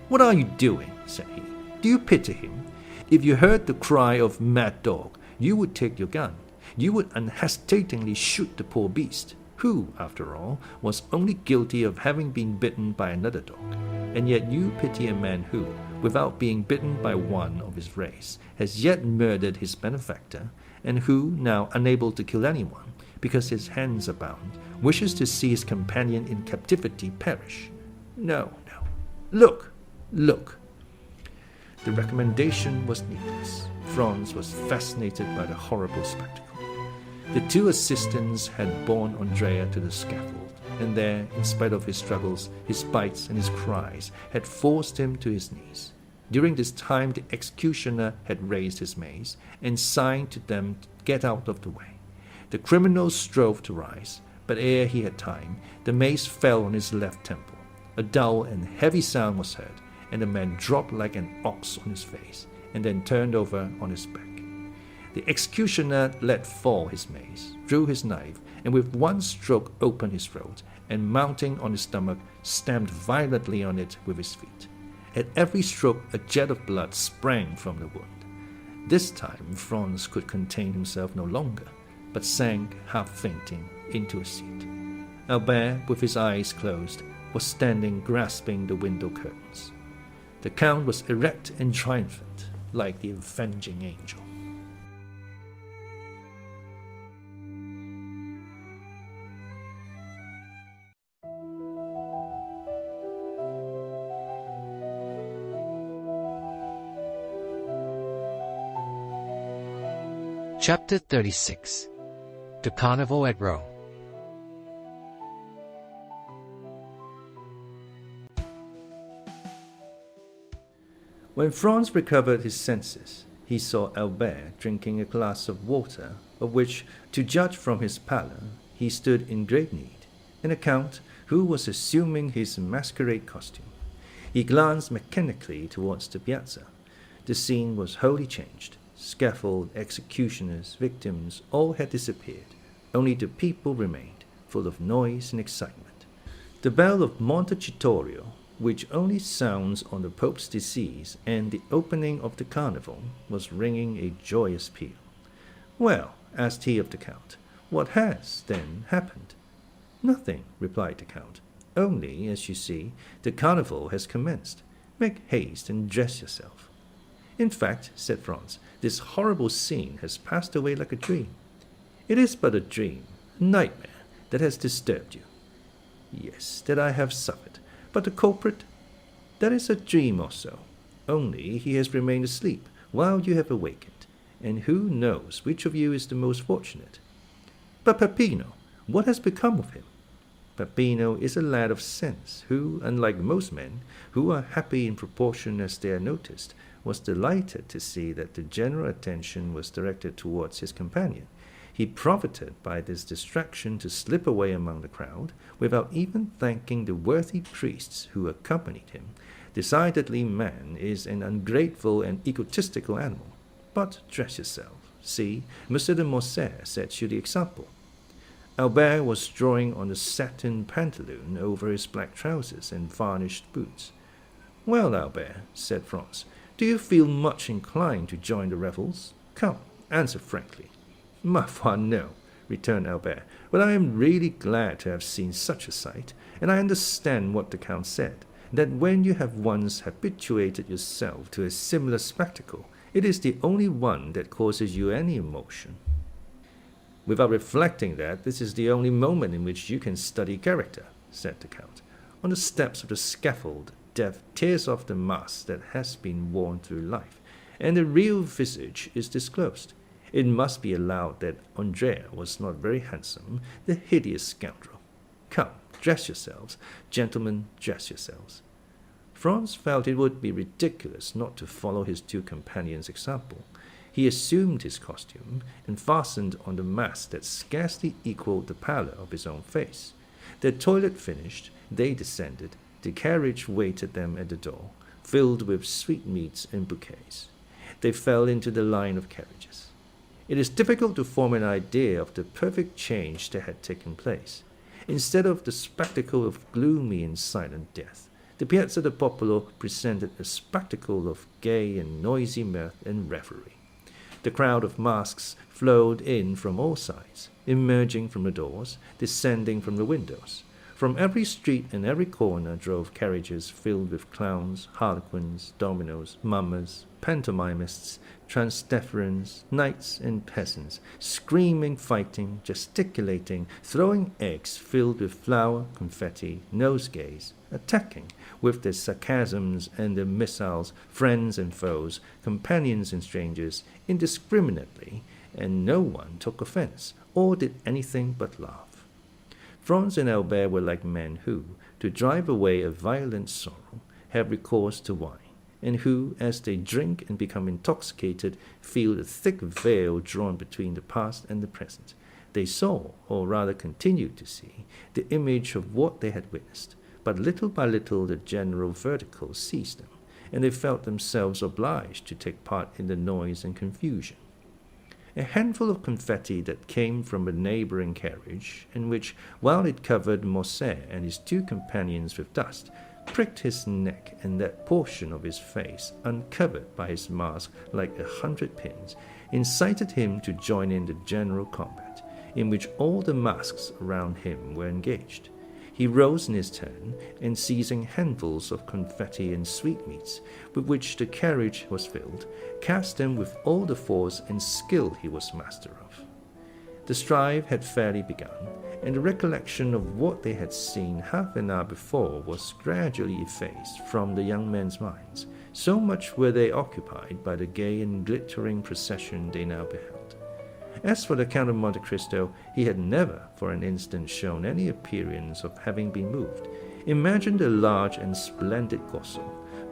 "What are you doing?" said he. "Do you pity him? If you heard the cry of mad dog, you would take your gun. You would unhesitatingly shoot the poor beast, who, after all, was only guilty of having been bitten by another dog. And yet you pity a man who, without being bitten by one of his race, has yet murdered his benefactor, and who, now unable to kill anyone, because his hands are bound, wishes to see his companion in captivity perish. No, no. Look, look." The recommendation was needless. Franz was fascinated by the horrible spectacle. The two assistants had borne Andrea to the scaffold, and there, in spite of his struggles, his bites, and his cries, had forced him to his knees. During this time the executioner had raised his mace, and signed to them to get out of the way. The criminal strove to rise, but ere he had time, the mace fell on his left temple. A dull and heavy sound was heard, and the man dropped like an ox on his face, and then turned over on his back. The executioner let fall his mace, drew his knife, and with one stroke opened his throat, and mounting on his stomach, stamped violently on it with his feet. At every stroke a jet of blood sprang from the wound. This time Franz could contain himself no longer, but sank, half fainting, into a seat. Albert, with his eyes closed, was standing grasping the window curtains. The Count was erect and triumphant, like the avenging angel. Chapter 36. The Carnival at Rome. When Franz recovered his senses, he saw Albert drinking a glass of water, of which, to judge from his pallor, he stood in great need, and a count who was assuming his masquerade costume. He glanced mechanically towards the piazza. The scene was wholly changed. Scaffold, executioners, victims, all had disappeared. Only the people remained, full of noise and excitement. The bell of Monte, which only sounds on the Pope's decease and the opening of the carnival, was ringing a joyous peal. "Well," asked he of the Count, "what has, then, happened?" "Nothing," replied the Count. "Only, as you see, the carnival has commenced. Make haste and dress yourself." "In fact," said Franz, "this horrible scene has passed away like a dream." "It is but a dream, a nightmare, that has disturbed you." "Yes, that I have suffered. But the culprit?" "That is a dream also. Only he has remained asleep while you have awakened, and who knows which of you is the most fortunate?" "But Peppino, what has become of him?" "Peppino is a lad of sense, who, unlike most men, who are happy in proportion as they are noticed, was delighted to see that the general attention was directed towards his companion. He profited by this distraction to slip away among the crowd, without even thanking the worthy priests who accompanied him. Decidedly, man is an ungrateful and egotistical animal. But dress yourself. See, Monsieur de Morcerf sets you the example." Albert was drawing on a satin pantaloon over his black trousers and varnished boots. "Well, Albert," said Franz, "do you feel much inclined to join the revels? Come, answer frankly." "Ma foi, no," returned Albert, "but I am really glad to have seen such a sight, and I understand what the Count said, that when you have once habituated yourself to a similar spectacle, it is the only one that causes you any emotion. Without reflecting that this is the only moment in which you can study character," said the Count. "On the steps of the scaffold, death tears off the mask that has been worn through life, and the real visage is disclosed. It must be allowed that Andrea was not very handsome, the hideous scoundrel. Come, dress yourselves. Gentlemen, dress yourselves." Franz felt it would be ridiculous not to follow his two companions' example. He assumed his costume and fastened on the mask that scarcely equaled the pallor of his own face. Their toilet finished, they descended. The carriage waited them at the door, filled with sweetmeats and bouquets. They fell into the line of carriages. It is difficult to form an idea of the perfect change that had taken place. Instead of the spectacle of gloomy and silent death, the Piazza del Popolo presented a spectacle of gay and noisy mirth and revelry. The crowd of masks flowed in from all sides, emerging from the doors, descending from the windows. From every street and every corner drove carriages filled with clowns, harlequins, dominoes, mummers, pantomimists, transdeferens, knights and peasants, screaming, fighting, gesticulating, throwing eggs filled with flour, confetti, nosegays, attacking, with their sarcasms and their missiles, friends and foes, companions and strangers, indiscriminately, and no one took offense, or did anything but laugh. Franz and Albert were like men who, to drive away a violent sorrow, have recourse to wine, and who, as they drink and become intoxicated, feel a thick veil drawn between the past and the present. They saw, or rather continued to see, the image of what they had witnessed, but little by little the general vertigo seized them, and they felt themselves obliged to take part in the noise and confusion. A handful of confetti that came from a neighboring carriage, and which, while it covered Monte and his two companions with dust, pricked his neck and that portion of his face uncovered by his mask like 100 pins, incited him to join in the general combat, in which all the masks around him were engaged. He rose in his turn, and seizing handfuls of confetti and sweetmeats, with which the carriage was filled, cast them with all the force and skill he was master of. The strife had fairly begun, and the recollection of what they had seen half an hour before was gradually effaced from the young men's minds, so much were they occupied by the gay and glittering procession they now beheld. As for the Count of Monte Cristo, he had never for an instant shown any appearance of having been moved. Imagine the large and splendid Corso,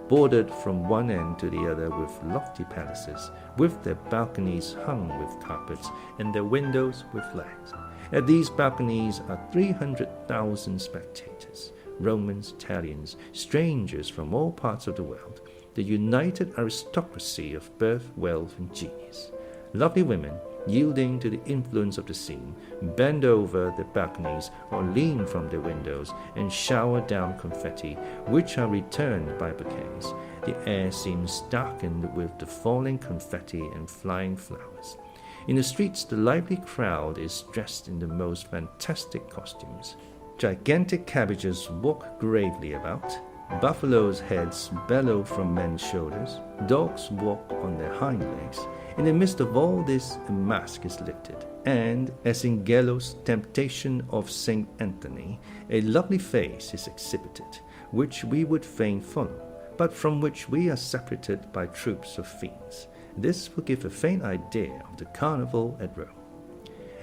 bordered from one end to the other with lofty palaces, with their balconies hung with carpets and their windows with flags. At these balconies are 300,000 spectators, Romans, Italians, strangers from all parts of the world, the united aristocracy of birth, wealth, and genius. Lovely women, yielding to the influence of the scene, bend over the balconies or lean from their windows and shower down confetti, which are returned by bouquets. The air seems darkened with the falling confetti and flying flowers. In the streets, the lively crowd is dressed in the most fantastic costumes. Gigantic cabbages walk gravely about. Buffaloes' heads bellow from men's shoulders. Dogs walk on their hind legs. In the midst of all this, a mask is lifted, and, as in Gello's Temptation of St. Anthony, a lovely face is exhibited, which we would fain follow, but from which we are separated by troops of fiends. This will give a faint idea of the carnival at Rome.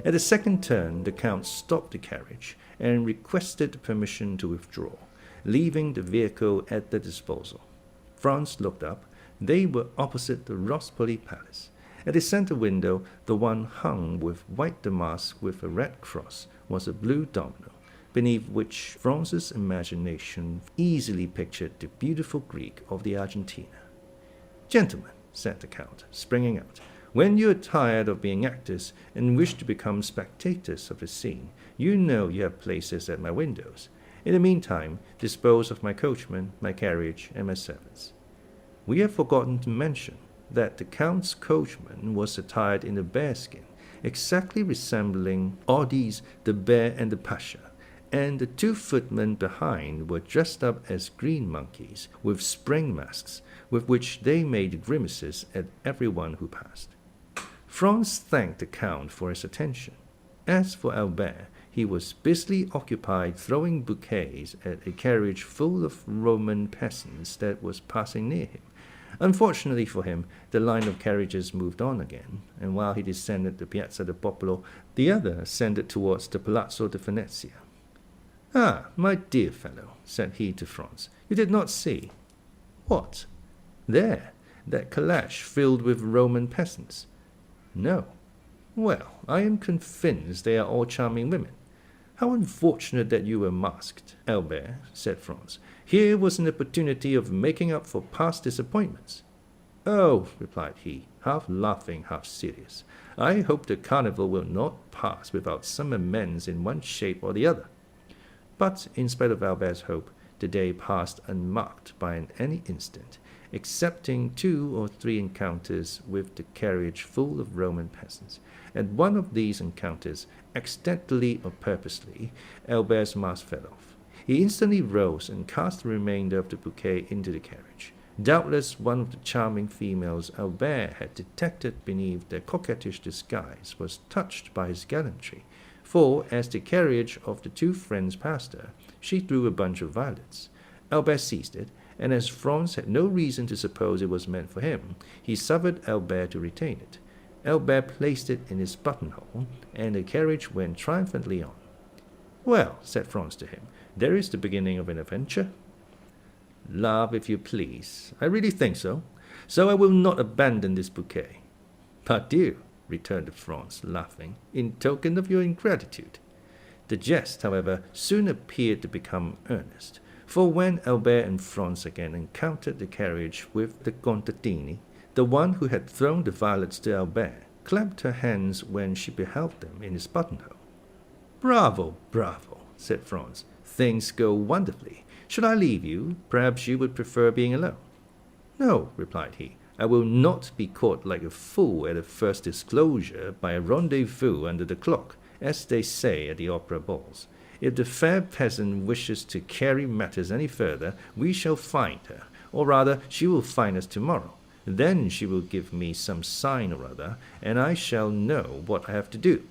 At the second turn, the Count stopped the carriage and requested permission to withdraw, leaving the vehicle at their disposal. Franz looked up. They were opposite the Rospoli Palace. At the center window, the one hung with white damask with a red cross, was a blue domino, beneath which Franz's imagination easily pictured the beautiful Greek of the Argentina. "Gentlemen," said the Count, springing out, "when you are tired of being actors and wish to become spectators of the scene, you know you have places at my windows. In the meantime, dispose of my coachman, my carriage, and my servants." We have forgotten to mention that the Count's coachman was attired in a bearskin, exactly resembling Ody's The Bear and the Pasha, and the two footmen behind were dressed up as green monkeys, with spring masks, with which they made grimaces at everyone who passed. Franz thanked the Count for his attention. As for Albert, he was busily occupied throwing bouquets at a carriage full of Roman peasants that was passing near him. Unfortunately for him, the line of carriages moved on again, and while he descended the Piazza del Popolo, the other ascended towards the Palazzo de Venezia. "Ah, my dear fellow," said he to Franz, "you did not see." "What?" "There, that calash filled with Roman peasants? No. Well, I am convinced they are all charming women. How unfortunate that you were masked, Albert, said Franz. Here was an opportunity of making up for past disappointments. Oh, replied he, half laughing, half serious, I hope the carnival will not pass without some amends in one shape or the other. But in spite of Albert's hope, the day passed unmarked by any incident, excepting 2 or 3 encounters with the carriage full of Roman peasants. At one of these encounters, accidentally or purposely, Albert's mask fell off. He instantly rose and cast the remainder of the bouquet into the carriage. Doubtless one of the charming females Albert had detected beneath their coquettish disguise was touched by his gallantry, for as the carriage of the 2 friends passed her, she threw a bunch of violets. Albert seized it, and as Franz had no reason to suppose it was meant for him, he suffered Albert to retain it. Albert placed it in his buttonhole, and the carriage went triumphantly on. Well, said Franz to him, there is the beginning of an adventure. Laugh if you please. I really think so. So I will not abandon this bouquet. Pardieu, returned Franz, laughing, in token of your ingratitude. The jest, however, soon appeared to become earnest, for when Albert and Franz again encountered the carriage with the contadini, the one who had thrown the violets to Albert clapped her hands when she beheld them in his buttonhole. Bravo, bravo, said Franz. Things go wonderfully. Should I leave you? Perhaps you would prefer being alone. No, replied he. I will not be caught like a fool at a first disclosure by a rendezvous under the clock, as they say at the opera balls. If the fair peasant wishes to carry matters any further, we shall find her, or rather she will find us tomorrow. Then she will give me some sign or other, and I shall know what I have to do.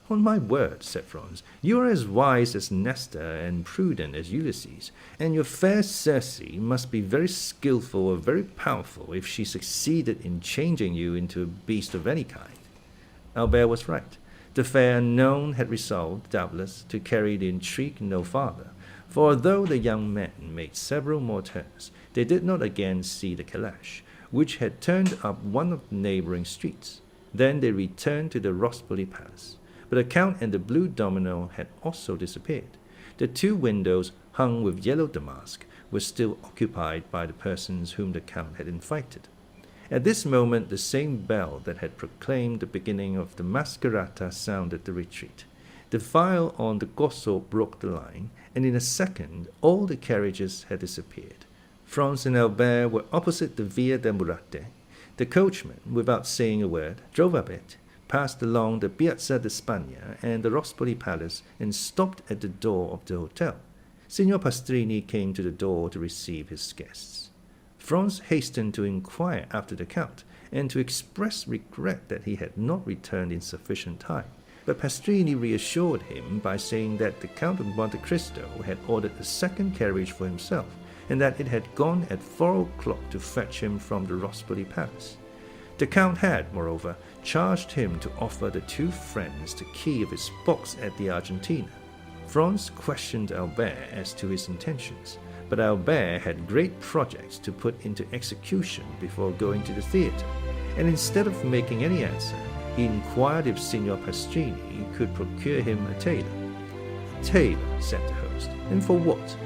On my word, said Franz, you are as wise as Nestor and prudent as Ulysses, and your fair Circe must be very skilful or very powerful if she succeeded in changing you into a beast of any kind. Albert was right. The fair unknown had resolved, doubtless, to carry the intrigue no farther, for although the young men made several more turns, they did not again see the calash, which had turned up one of the neighboring streets. Then they returned to the Rospoli Palace. But the Count and the blue domino had also disappeared. The 2 windows, hung with yellow damask, were still occupied by the persons whom the Count had invited. At this moment the same bell that had proclaimed the beginning of the mascherata sounded the retreat. The file on the Corso broke the line, and in a second all the carriages had disappeared. Franz and Albert were opposite the Via del Murate. The coachman, without saying a word, drove up it, passed along the Piazza di Spagna and the Rospoli Palace, and stopped at the door of the hotel. Signor Pastrini came to the door to receive his guests. Franz hastened to inquire after the Count, and to express regret that he had not returned in sufficient time. But Pastrini reassured him by saying that the Count of Monte Cristo had ordered a second carriage for himself, and that it had gone at 4 o'clock to fetch him from the Rospoli Palace. The Count had, moreover, charged him to offer the 2 friends the key of his box at the Argentina. Franz questioned Albert as to his intentions, but Albert had great projects to put into execution before going to the theatre, and instead of making any answer, he inquired if Signor Pastrini could procure him a tailor. A tailor, said the host, and for what?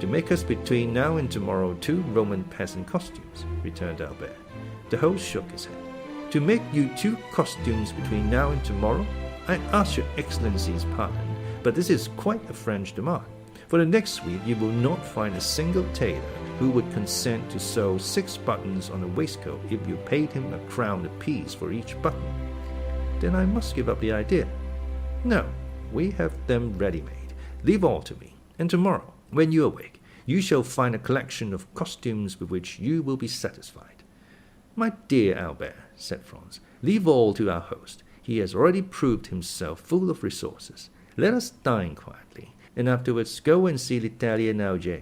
To make us between now and tomorrow 2 Roman peasant costumes, returned Albert. The host shook his head. To make you 2 costumes between now and tomorrow? I ask your Excellency's pardon, but this is quite a French demand. For the next week you will not find a single tailor who would consent to sew 6 buttons on a waistcoat if you paid him a crown apiece for each button. Then I must give up the idea. No, we have them ready-made. Leave all to me, and tomorrow, when you awake, you shall find a collection of costumes with which you will be satisfied. My dear Albert, said Franz, leave all to our host. He has already proved himself full of resources. Let us dine quietly, and afterwards go and see l'Italian Auger.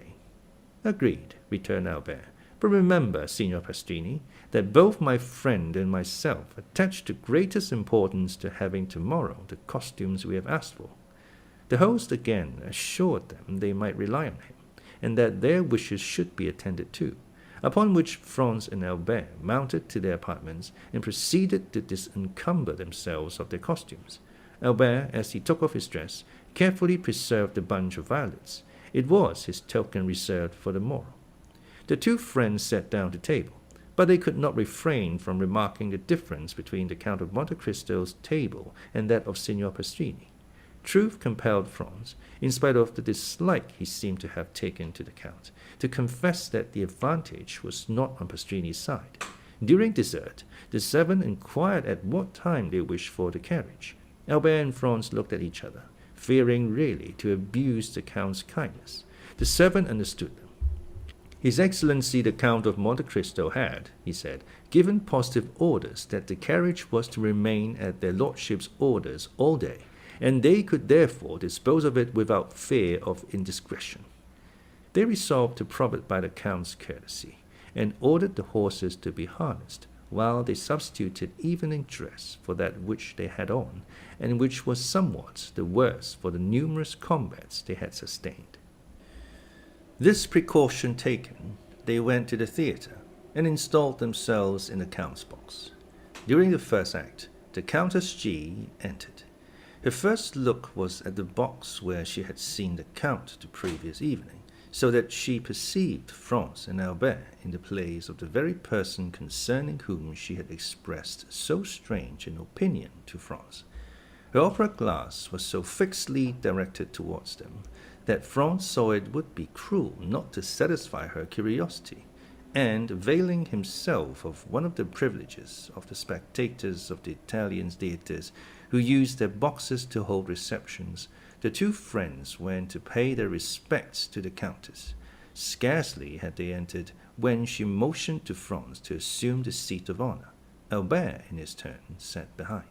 Agreed, returned Albert. But remember, Signor Pastrini, that both my friend and myself attach the greatest importance to having tomorrow the costumes we have asked for. The host again assured them they might rely on him, and that their wishes should be attended to. upon which Franz and Albert mounted to their apartments and proceeded to disencumber themselves of their costumes. Albert, as he took off his dress, carefully preserved the bunch of violets. It was his token reserved for the morrow. The two friends sat down to table, but they could not refrain from remarking the difference between the Count of Monte Cristo's table and that of Signor Pastrini. Truth compelled Franz, in spite of the dislike he seemed to have taken to the Count, to confess that the advantage was not on Pastrini's side. During dessert, the servant inquired at what time they wished for the carriage. Albert and Franz looked at each other, fearing really to abuse the Count's kindness. The servant understood them. His Excellency the Count of Monte Cristo had, he said, given positive orders that the carriage was to remain at their lordships' orders all day, and they could therefore dispose of it without fear of indiscretion. They resolved to profit by the Count's courtesy, and ordered the horses to be harnessed, while they substituted evening dress for that which they had on, and which was somewhat the worse for the numerous combats they had sustained. This precaution taken, they went to the theatre, and installed themselves in the Count's box. During the first act, the Countess G entered. Her first look was at the box where she had seen the Count the previous evening, so that she perceived Franz and Albert in the place of the very person concerning whom she had expressed so strange an opinion to Franz. Her opera glass was so fixedly directed towards them that Franz saw it would be cruel not to satisfy her curiosity, and availing himself of one of the privileges of the spectators of the Italian theatres who used their boxes to hold receptions, the two friends went to pay their respects to the Countess. Scarcely had they entered when she motioned to Franz to assume the seat of honor. Albert, in his turn, sat behind.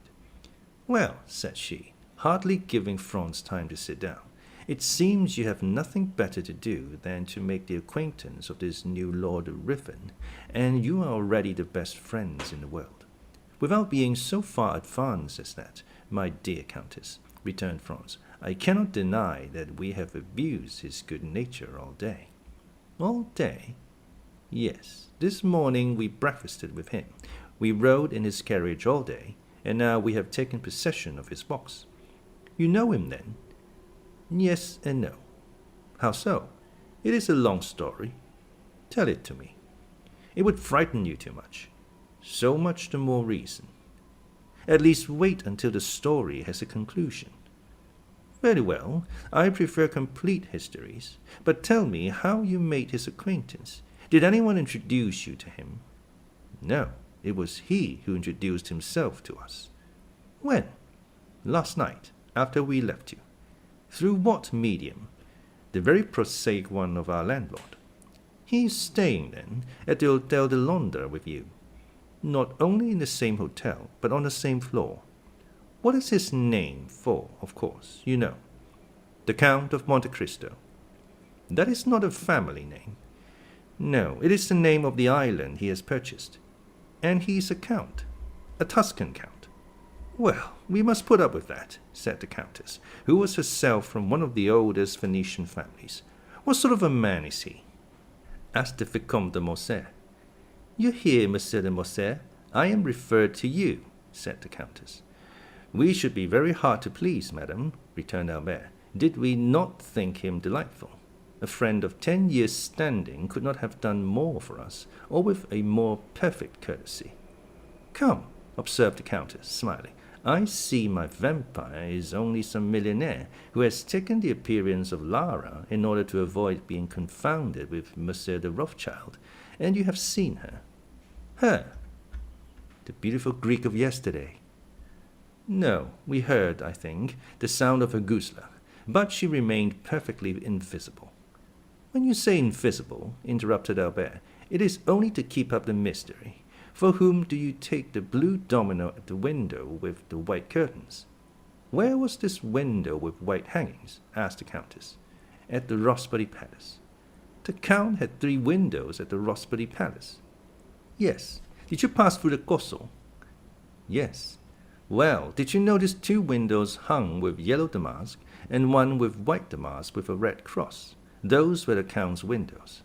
"Well," said she, hardly giving Franz time to sit down, "it seems you have nothing better to do than to make the acquaintance of this new Lord Ruthven, and you are already the best friends in the world." "Without being so far advanced as that, my dear Countess," returned Franz, "I cannot deny that we have abused his good nature all day." "All day?" "Yes. This morning we breakfasted with him. We rode in his carriage all day, and now we have taken possession of his box." "You know him, then?" "Yes and no." "How so?" "It is a long story." "Tell it to me." "It would frighten you too much." "So much the more reason." "At least wait until the story has a conclusion." "Very well. I prefer complete histories. But tell me how you made his acquaintance. Did anyone introduce you to him?" "No. It was he who introduced himself to us." "When?" "Last night, after we left you." "Through what medium?" "The very prosaic one of our landlord." "He is staying, then, at the Hotel de Londres with you?" "Not only in the same hotel, but on the same floor." "What is his name? For, of course, you know." "The Count of Monte Cristo." "That is not a family name." "No, it is the name of the island he has purchased." "And he is a count?" "A Tuscan count." "Well, we must put up with that," said the Countess, who was herself from one of the oldest Venetian families. "What sort of a man is he?" asked the Vicomte de Morcerf. "You hear, Monsieur de Morcerf, I am referred to you," said the Countess. "We should be very hard to please, madam," returned Albert, "did we not think him delightful. A friend of 10 years' standing could not have done more for us, or with a more perfect courtesy." "Come," observed the Countess, smiling, "I see my vampire is only some millionaire who has taken the appearance of Lara in order to avoid being confounded with Monsieur de Rothschild, and you have seen her." "Her?" "The beautiful Greek of yesterday." "No, we heard, I think, the sound of her guzla, but she remained perfectly invisible." "When you say invisible," interrupted Albert, "it is only to keep up the mystery. For whom do you take the blue domino at the window with the white curtains?" "Where was this window with white hangings?" asked the Countess. "At the Rospoli Palace." "The Count had 3 windows at the Rospoli Palace." "Yes. Did you pass through the Corso?" "Yes." "Well, did you notice 2 windows hung with yellow damask, and one with white damask with a red cross? Those were the Count's windows."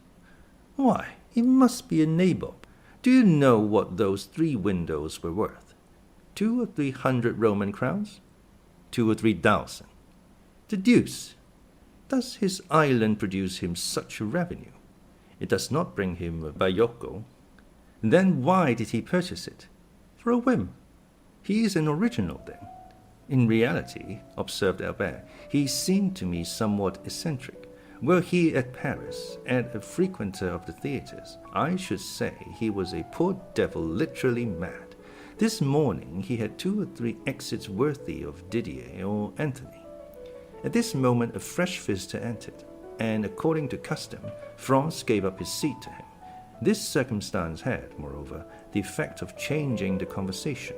Why, he must be a nabob. Do you know what those 3 windows were worth? 200 or 300 Roman crowns? 2,000 or 3,000. The deuce! Does his island produce him such a revenue? It does not bring him a bajocco. Then why did he purchase it? For a whim. He is an original, then. In reality, observed Albert, he seemed to me somewhat eccentric. Were he at Paris, and a frequenter of the theatres, I should say he was a poor devil literally mad. This morning he had 2 or 3 exits worthy of Didier or Anthony. At this moment a fresh visitor entered, and according to custom, Franz gave up his seat to him. This circumstance had, moreover, the effect of changing the conversation,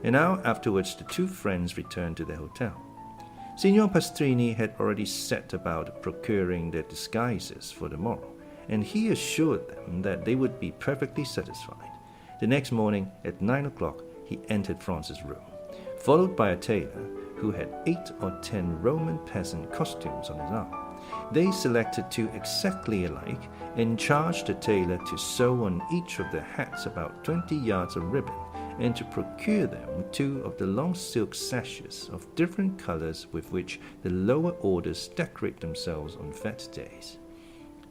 and now afterwards the 2 friends returned to their hotel. Signor Pastrini had already set about procuring their disguises for the morrow, and he assured them that they would be perfectly satisfied. The next morning, at 9 o'clock, he entered Franz's room, followed by a tailor who had 8 or 10 Roman peasant costumes on his arm. They selected 2 exactly alike and charged the tailor to sew on each of their hats about 20 yards of ribbon, and to procure them 2 of the long silk sashes of different colors with which the lower orders decorate themselves on fete days.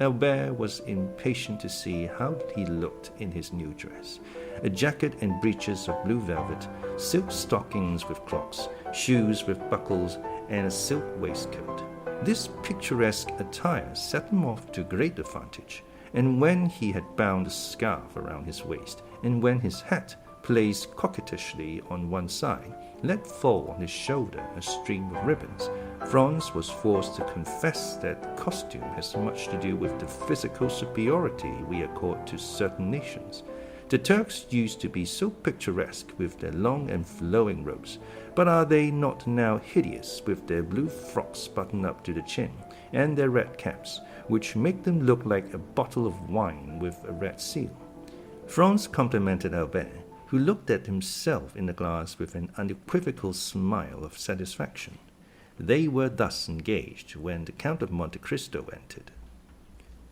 Albert was impatient to see how he looked in his new dress. A jacket and breeches of blue velvet, silk stockings with clocks, shoes with buckles, and a silk waistcoat. This picturesque attire set him off to great advantage, and when he had bound a scarf around his waist, and when his hat, placed coquettishly on one side, let fall on his shoulder a stream of ribbons, Franz was forced to confess that costume has much to do with the physical superiority we accord to certain nations. The Turks used to be so picturesque with their long and flowing robes, but are they not now hideous with their blue frocks buttoned up to the chin, and their red caps, which make them look like a bottle of wine with a red seal? Franz complimented Albert, who looked at himself in the glass with an unequivocal smile of satisfaction. They were thus engaged when the Count of Monte Cristo entered.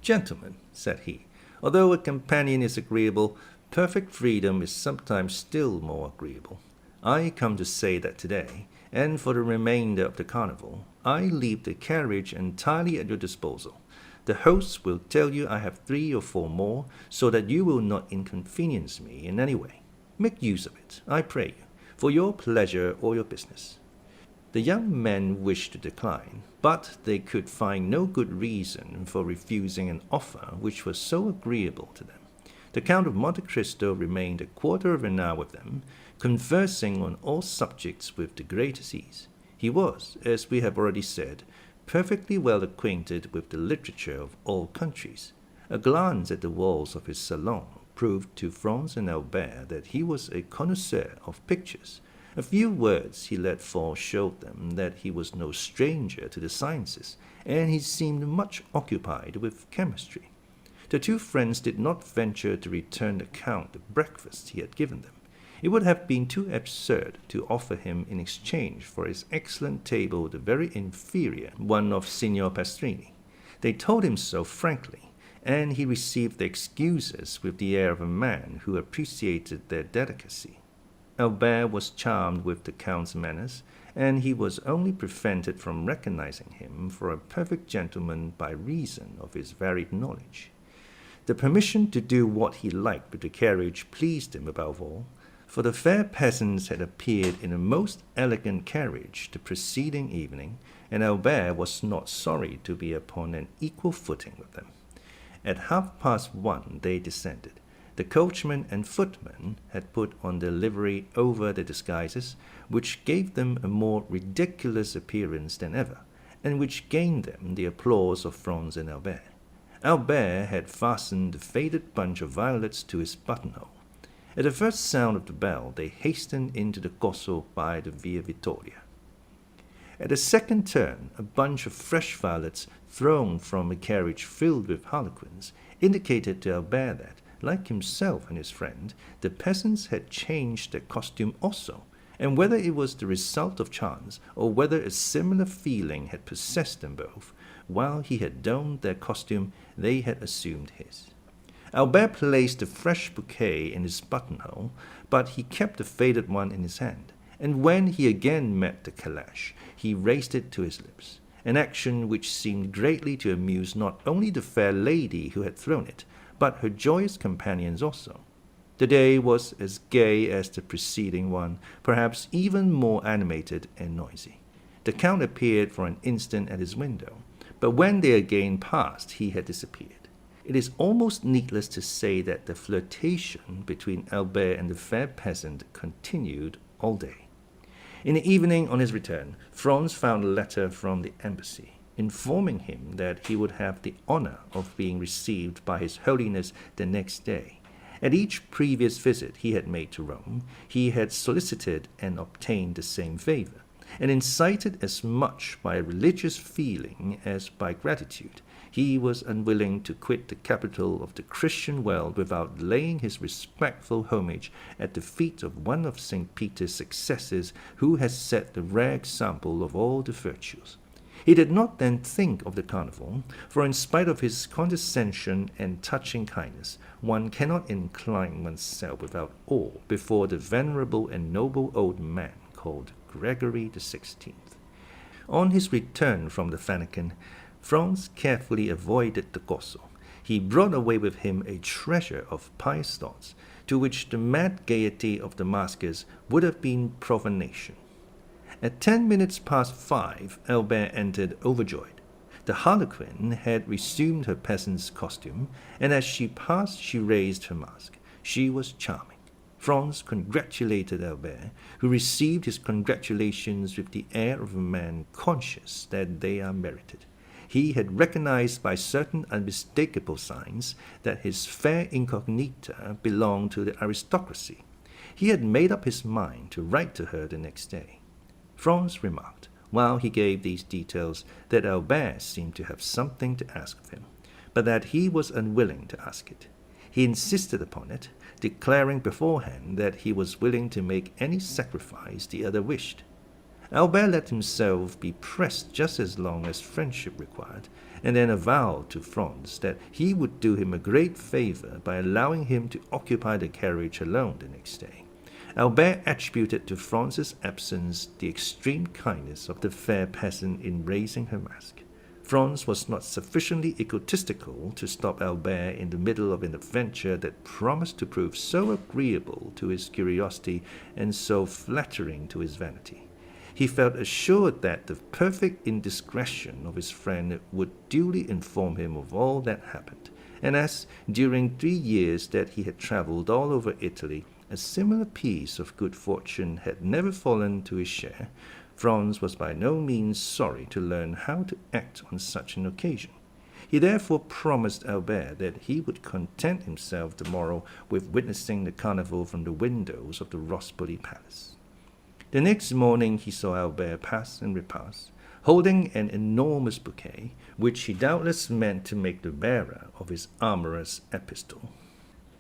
"Gentlemen," said he, "although a companion is agreeable, perfect freedom is sometimes still more agreeable. I come to say that today, and for the remainder of the carnival, I leave the carriage entirely at your disposal. The host will tell you I have 3 or 4 more, so that you will not inconvenience me in any way. Make use of it, I pray you, for your pleasure or your business." The young men wished to decline, but they could find no good reason for refusing an offer which was so agreeable to them. The Count of Monte Cristo remained a quarter of an hour with them, conversing on all subjects with the greatest ease. He was, as we have already said, perfectly well acquainted with the literature of all countries. A glance at the walls of his salon proved to Franz and Albert that he was a connoisseur of pictures. A few words he let fall showed them that he was no stranger to the sciences, and he seemed much occupied with chemistry. The 2 friends did not venture to return the Count the breakfast he had given them. It would have been too absurd to offer him in exchange for his excellent table the very inferior one of Signor Pastrini. They told him so frankly, and he received the excuses with the air of a man who appreciated their delicacy. Albert was charmed with the Count's manners, and he was only prevented from recognizing him for a perfect gentleman by reason of his varied knowledge. The permission to do what he liked with the carriage pleased him above all, for the fair peasants had appeared in a most elegant carriage the preceding evening, and Albert was not sorry to be upon an equal footing with them. At 1:30 they descended. The coachman and footman had put on their livery over their disguises, which gave them a more ridiculous appearance than ever, and which gained them the applause of Franz and Albert. Albert had fastened the faded bunch of violets to his buttonhole. At the first sound of the bell, they hastened into the Corso by the Via Vittoria. At the second turn, a bunch of fresh violets, thrown from a carriage filled with harlequins, indicated to Albert that, like himself and his friend, the peasants had changed their costume also, and whether it was the result of chance, or whether a similar feeling had possessed them both, while he had donned their costume, they had assumed his. Albert placed the fresh bouquet in his buttonhole, but he kept the faded one in his hand, and when he again met the calash, he raised it to his lips, an action which seemed greatly to amuse not only the fair lady who had thrown it, but her joyous companions also. The day was as gay as the preceding one, perhaps even more animated and noisy. The Count appeared for an instant at his window, but when they again passed, he had disappeared. It is almost needless to say that the flirtation between Albert and the fair peasant continued all day. In the evening, on his return, Franz found a letter from the embassy, informing him that he would have the honor of being received by His Holiness the next day. At each previous visit he had made to Rome, he had solicited and obtained the same favor, and incited as much by religious feeling as by gratitude. He was unwilling to quit the capital of the Christian world without laying his respectful homage at the feet of one of St. Peter's successors who has set the rare example of all the virtues. He did not then think of the carnival, for in spite of his condescension and touching kindness, one cannot incline oneself without awe before the venerable and noble old man called Gregory XVI. On his return from the Vatican, Franz carefully avoided the Corso. He brought away with him a treasure of pious thoughts, to which the mad gaiety of the maskers would have been profanation. At 10 minutes past 5, Albert entered overjoyed. The harlequin had resumed her peasant's costume, and as she passed she raised her mask. She was charming. Franz congratulated Albert, who received his congratulations with the air of a man conscious that they are merited. He had recognized by certain unmistakable signs that his fair incognita belonged to the aristocracy. He had made up his mind to write to her the next day. Franz remarked, while he gave these details, that Albert seemed to have something to ask of him, but that he was unwilling to ask it. He insisted upon it, declaring beforehand that he was willing to make any sacrifice the other wished. Albert let himself be pressed just as long as friendship required, and then avowed to Franz that he would do him a great favor by allowing him to occupy the carriage alone the next day. Albert attributed to Franz's absence the extreme kindness of the fair peasant in raising her mask. Franz was not sufficiently egotistical to stop Albert in the middle of an adventure that promised to prove so agreeable to his curiosity and so flattering to his vanity. He felt assured that the perfect indiscretion of his friend would duly inform him of all that happened, and as, during 3 years that he had travelled all over Italy, a similar piece of good fortune had never fallen to his share, Franz was by no means sorry to learn how to act on such an occasion. He therefore promised Albert that he would content himself tomorrow with witnessing the carnival from the windows of the Rospoli Palace. The next morning he saw Albert pass and repass, holding an enormous bouquet, which he doubtless meant to make the bearer of his amorous epistle.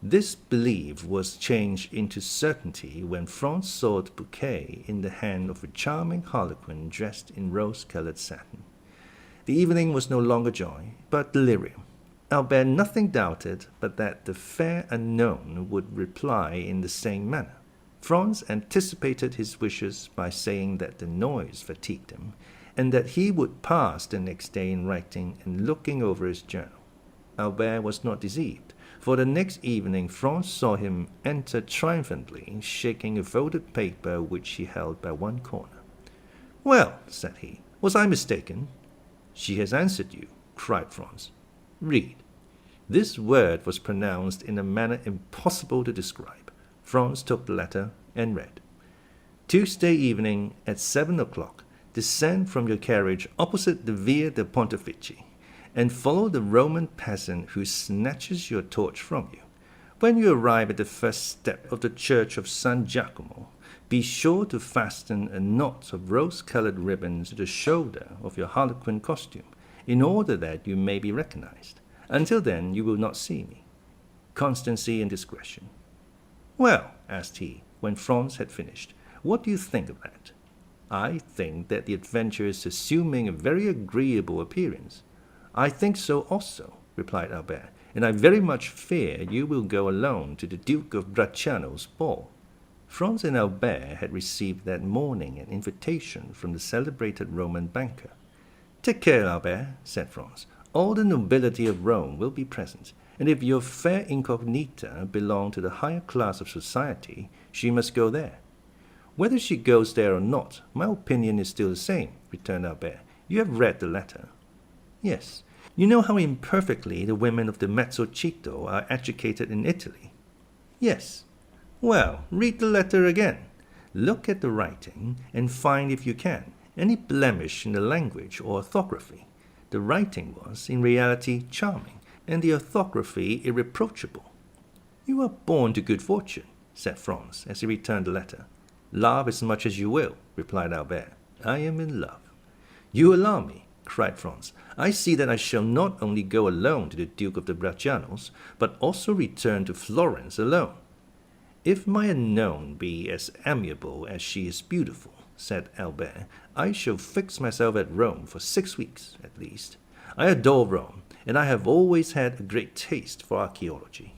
This belief was changed into certainty when Franz saw the bouquet in the hand of a charming harlequin dressed in rose-colored satin. The evening was no longer joy, but delirium. Albert nothing doubted but that the fair unknown would reply in the same manner. Franz anticipated his wishes by saying that the noise fatigued him, and that he would pass the next day in writing and looking over his journal. Albert was not deceived, for the next evening Franz saw him enter triumphantly, shaking a folded paper which he held by one corner. "Well," said he, "was I mistaken?" "She has answered you," cried Franz. "Read." This word was pronounced in a manner impossible to describe. Franz took the letter and read, "Tuesday evening at 7 o'clock, descend from your carriage opposite the Via de Pontefici, and follow the Roman peasant who snatches your torch from you. When you arrive at the first step of the church of San Giacomo, be sure to fasten a knot of rose-colored ribbons to the shoulder of your harlequin costume, in order that you may be recognized. Until then you will not see me. Constancy and discretion." "Well," asked he, when Franz had finished, "what do you think of that?" "I think that the adventure is assuming a very agreeable appearance." "I think so also," replied Albert, and I very much fear you will go alone to the Duke of Bracciano's ball. Franz and Albert had received that morning an invitation from the celebrated Roman banker. "Take care, Albert," said Franz. "All the nobility of Rome will be present, and if your fair incognita belong to the higher class of society, she must go there." "Whether she goes there or not, my opinion is still the same," returned Albert. "You have read the letter." "Yes. You know how imperfectly the women of the Mezzocinto are educated in Italy." "Yes." "Well, read the letter again. Look at the writing, and find, if you can, any blemish in the language or orthography. The writing was, in reality, charming, and the orthography irreproachable." "You are born to good fortune," said Franz, as he returned the letter. "Laugh as much as you will," replied Albert. "I am in love." "You alarm me," cried Franz. "I see that I shall not only go alone to the Duke of the Braccianos, but also return to Florence alone." "If my unknown be as amiable as she is beautiful," said Albert, "I shall fix myself at Rome for 6 weeks, at least. I adore Rome, and I have always had a great taste for archaeology.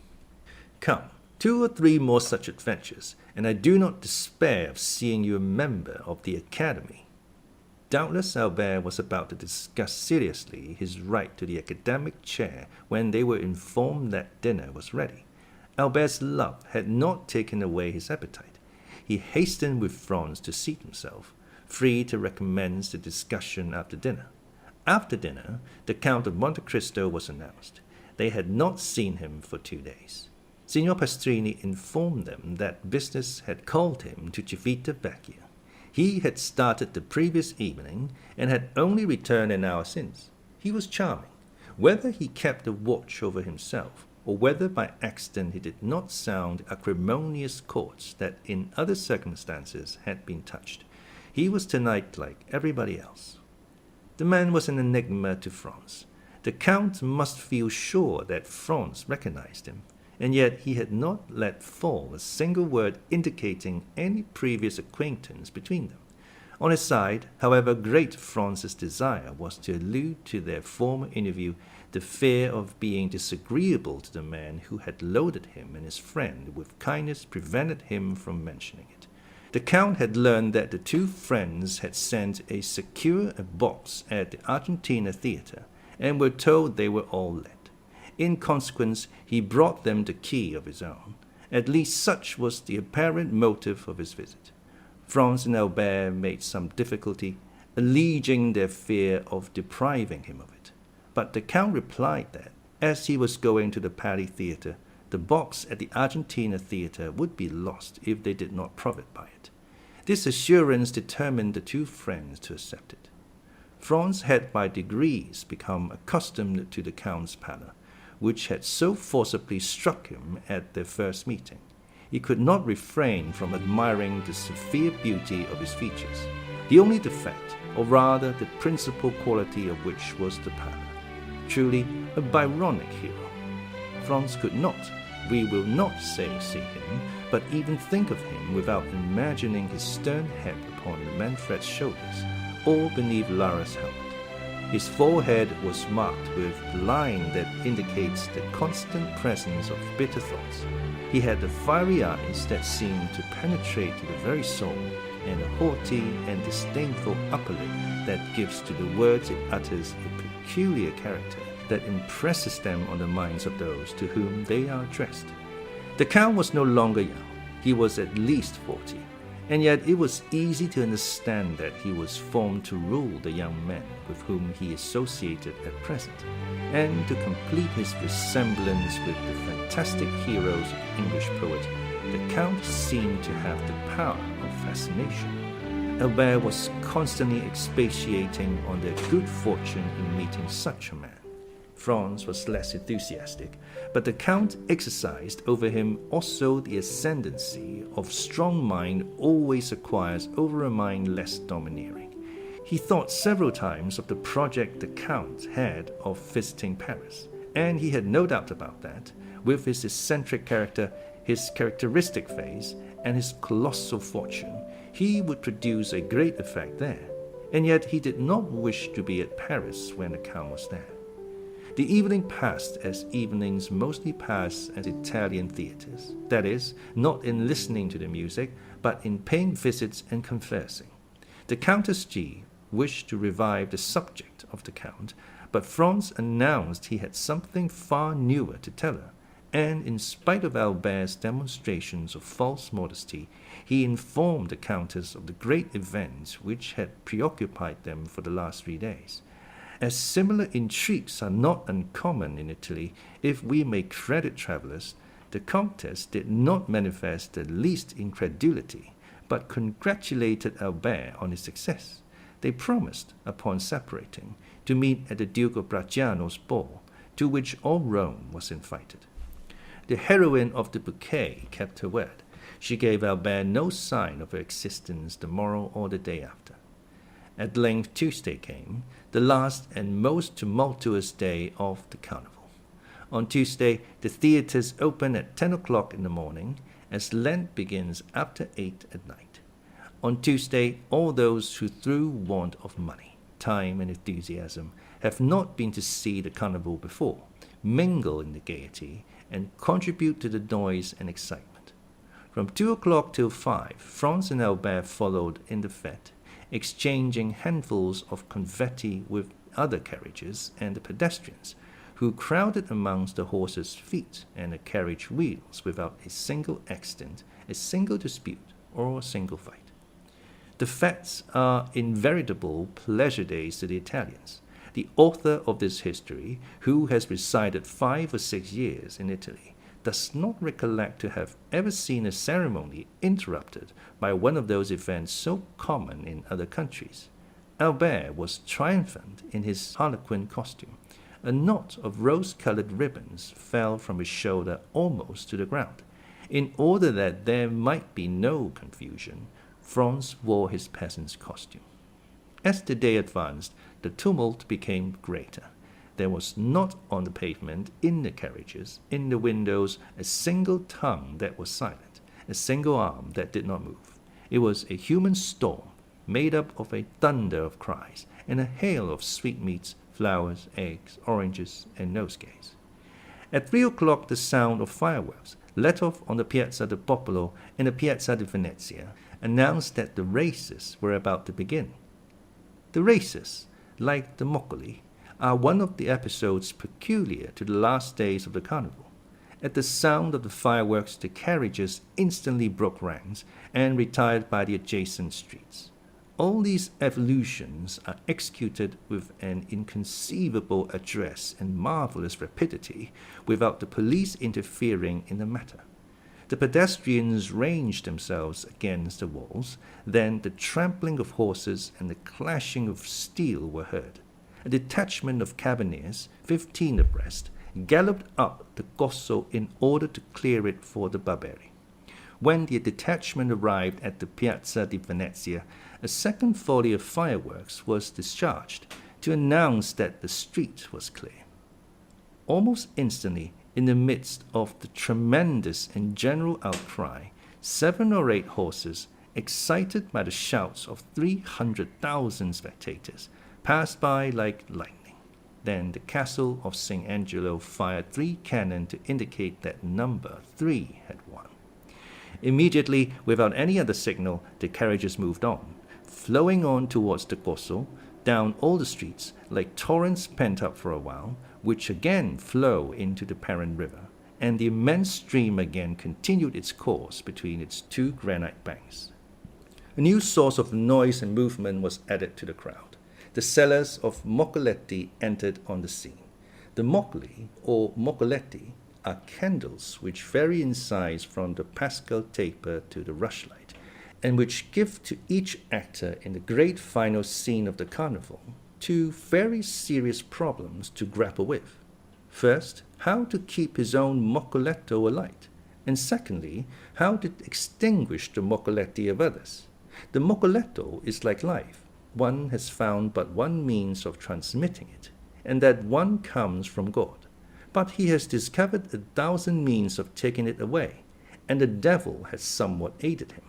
Come, 2 or 3 more such adventures, and I do not despair of seeing you a member of the Academy." Doubtless Albert was about to discuss seriously his right to the academic chair when they were informed that dinner was ready. Albert's love had not taken away his appetite. He hastened with Franz to seat himself, free to recommence the discussion after dinner. After dinner, the Count of Monte Cristo was announced. They had not seen him for 2 days. Signor Pastrini informed them that business had called him to Civitavecchia. He had started the previous evening, and had only returned an hour since. He was charming. Whether he kept a watch over himself, or whether by accident he did not sound acrimonious chords that in other circumstances had been touched, he was tonight like everybody else. The man was an enigma to Franz. The Count must feel sure that Franz recognized him, and yet he had not let fall a single word indicating any previous acquaintance between them. On his side, however great Franz's desire was to allude to their former interview, the fear of being disagreeable to the man who had loaded him and his friend with kindness prevented him from mentioning it. The Count had learned that the 2 friends had sent a secure box at the Argentina Theatre, and were told they were all let. In consequence, he brought them the key of his own. At least such was the apparent motive of his visit. Franz and Albert made some difficulty, alleging their fear of depriving him of it. But the Count replied that, as he was going to the Paris Theatre, the box at the Argentina Theatre would be lost if they did not profit by it. This assurance determined the 2 friends to accept it. Franz had by degrees become accustomed to the Count's pallor, which had so forcibly struck him at their first meeting. He could not refrain from admiring the severe beauty of his features, the only defect, or rather the principal quality of which was the pallor. Truly a Byronic hero. Franz could not, we will not say see him, but even think of him without imagining his stern head upon Manfred's shoulders, or beneath Lara's helmet. His forehead was marked with the line that indicates the constant presence of bitter thoughts. He had the fiery eyes that seemed to penetrate to the very soul, and a haughty and disdainful upper lip that gives to the words it utters a peculiar character that impresses them on the minds of those to whom they are addressed. The Count was no longer young. He was at least 40. And yet it was easy to understand that he was formed to rule the young men with whom he associated at present, and to complete his resemblance with the fantastic heroes of the English poet, the Count seemed to have the power of fascination. Albert was constantly expatiating on their good fortune in meeting such a man. Franz was less enthusiastic, but the Count exercised over him also the ascendancy of strong mind always acquires over a mind less domineering. He thought several times of the project the Count had of visiting Paris, and he had no doubt about that, with his eccentric character, his characteristic face, and his colossal fortune, he would produce a great effect there, and yet he did not wish to be at Paris when the Count was there. The evening passed as evenings mostly pass at Italian theatres, that is, not in listening to the music, but in paying visits and conversing. The Countess G wished to revive the subject of the Count, but Franz announced he had something far newer to tell her, and in spite of Albert's demonstrations of false modesty, he informed the Countess of the great events which had preoccupied them for the last 3 days. As similar intrigues are not uncommon in Italy, if we may credit travellers, the Countess did not manifest the least incredulity, but congratulated Albert on his success. They promised, upon separating, to meet at the Duke of Bracciano's ball, to which all Rome was invited. The heroine of the bouquet kept her word. She gave Albert no sign of her existence the morrow or the day after. At length Tuesday came, the last and most tumultuous day of the carnival. On Tuesday, the theatres open at 10 o'clock in the morning, as Lent begins after 8 at night. On Tuesday, all those who through want of money, time, and enthusiasm have not been to see the carnival before, mingle in the gaiety, and contribute to the noise and excitement. From 2 o'clock till 5, Franz and Albert followed in the fete, exchanging handfuls of confetti with other carriages and the pedestrians, who crowded amongst the horses' feet and the carriage wheels without a single accident, a single dispute, or a single fight. The fetes are inveritable pleasure days to the Italians. The author of this history, who has resided 5 or 6 years in Italy, does not recollect to have ever seen a ceremony interrupted by one of those events so common in other countries. Albert was triumphant in his harlequin costume. A knot of rose-colored ribbons fell from his shoulder almost to the ground. In order that there might be no confusion, Franz wore his peasant's costume. As the day advanced, the tumult became greater. There was not on the pavement, in the carriages, in the windows, a single tongue that was silent, a single arm that did not move. It was a human storm, made up of a thunder of cries, and a hail of sweetmeats, flowers, eggs, oranges, and nosegays. At 3 o'clock the sound of fireworks, let off on the Piazza del Popolo and the Piazza di Venezia, announced that the races were about to begin. The races, like the moccoli, are one of the episodes peculiar to the last days of the carnival. At the sound of the fireworks, the carriages instantly broke ranks and retired by the adjacent streets. All these evolutions are executed with an inconceivable address and marvelous rapidity, without the police interfering in the matter. The pedestrians ranged themselves against the walls, then the trampling of horses and the clashing of steel were heard. A detachment of carbineers, 15 abreast, galloped up the Corso in order to clear it for the Barberi. When the detachment arrived at the Piazza di Venezia, a second volley of fireworks was discharged to announce that the street was clear. Almost instantly, in the midst of the tremendous and general outcry, 7 or 8 horses, excited by the shouts of 300,000 spectators, passed by like lightning. Then the castle of St. Angelo fired 3 cannon to indicate that number 3 had won. Immediately, without any other signal, the carriages moved on, flowing on towards the Corso, down all the streets, like torrents pent up for a while, which again flow into the parent river, and the immense stream again continued its course between its 2 granite banks. A new source of noise and movement was added to the crowd. The sellers of moccoletti entered on the scene. The moccoli, or moccoletti, are candles which vary in size from the Pascal taper to the rushlight, and which give to each actor in the great final scene of the carnival 2 very serious problems to grapple with. First, how to keep his own moccoletto alight, and secondly, how to extinguish the moccoletti of others. The moccoletto is like life. One has found but one means of transmitting it, and that one comes from God. But he has discovered 1,000 means of taking it away, and the devil has somewhat aided him.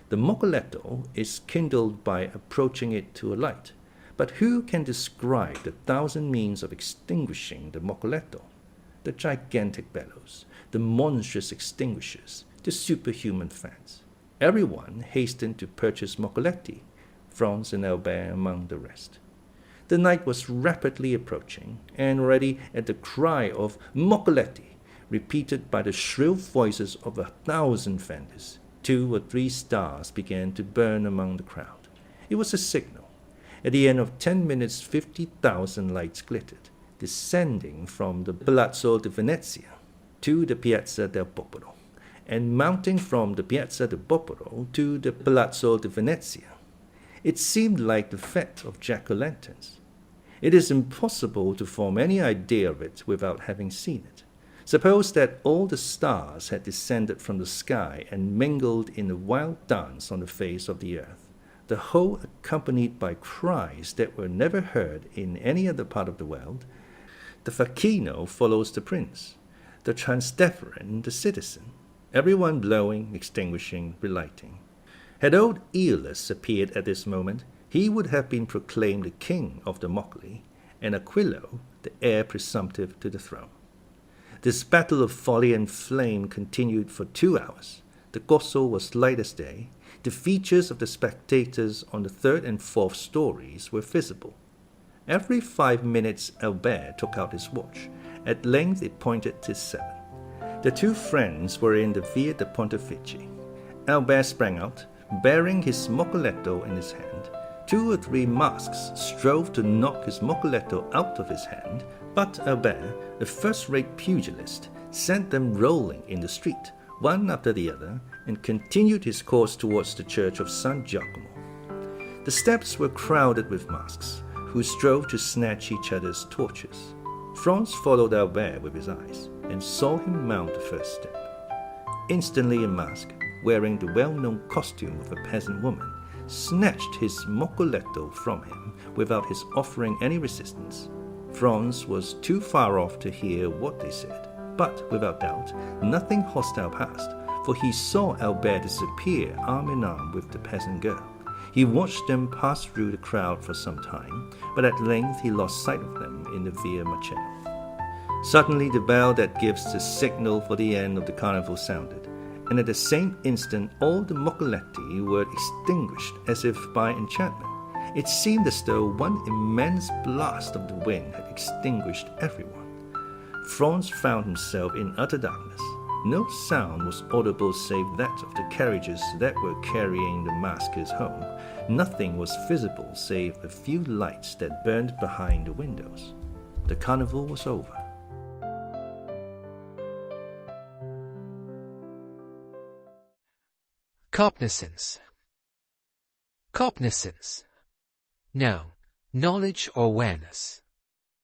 The moccoletto is kindled by approaching it to a light, But who can describe the thousand means of extinguishing the Moccoletto? The gigantic bellows, the monstrous extinguishers, the superhuman fans. Everyone hastened to purchase Moccoletti, Franz and Albert among the rest. The night was rapidly approaching, and already at the cry of Moccoletti, repeated by the shrill voices of 1,000 fenders, 2 or 3 stars began to burn among the crowd. It was a signal. At the end of 10 minutes, 50,000 lights glittered, descending from the Palazzo di Venezia to the Piazza del Popolo, and mounting from the Piazza del Popolo to the Palazzo di Venezia. It seemed like the fete of jack-o'-lanterns. It is impossible to form any idea of it without having seen it. Suppose that all the stars had descended from the sky and mingled in a wild dance on the face of the earth, the whole accompanied by cries that were never heard in any other part of the world. The facchino follows the prince, the Transteverin the citizen, everyone blowing, extinguishing, relighting. Had old Aeolus appeared at this moment, he would have been proclaimed the king of the Moccoli, and Aquilo the heir presumptive to the throne. This battle of folly and flame continued for 2 hours. The Corso was light as day. The features of the spectators on the 3rd and 4th stories were visible. Every 5 minutes Albert took out his watch. At length it pointed to 7. The 2 friends were in the Via de Pontefici. Albert sprang out, bearing his Moccoletto in his hand. 2 or 3 masks strove to knock his Moccoletto out of his hand, but Albert, a first-rate pugilist, sent them rolling in the street, one after the other, and continued his course towards the church of San Giacomo. The steps were crowded with masks, who strove to snatch each other's torches. Franz followed Albert with his eyes, and saw him mount the first step. Instantly a mask, wearing the well-known costume of a peasant woman, snatched his Moccoletto from him without his offering any resistance. Franz was too far off to hear what they said, but without doubt nothing hostile passed, for he saw Albert disappear arm in arm with the peasant girl. He watched them pass through the crowd for some time, but at length he lost sight of them in the Via Macello. Suddenly the bell that gives the signal for the end of the carnival sounded, and at the same instant all the Moccoletti were extinguished as if by enchantment. It seemed as though one immense blast of the wind had extinguished everyone. Franz found himself in utter darkness. No sound was audible save that of the carriages that were carrying the maskers home. Nothing was visible save a few lights that burned behind the windows. The carnival was over. Cognizance. Cognizance. No, knowledge or awareness.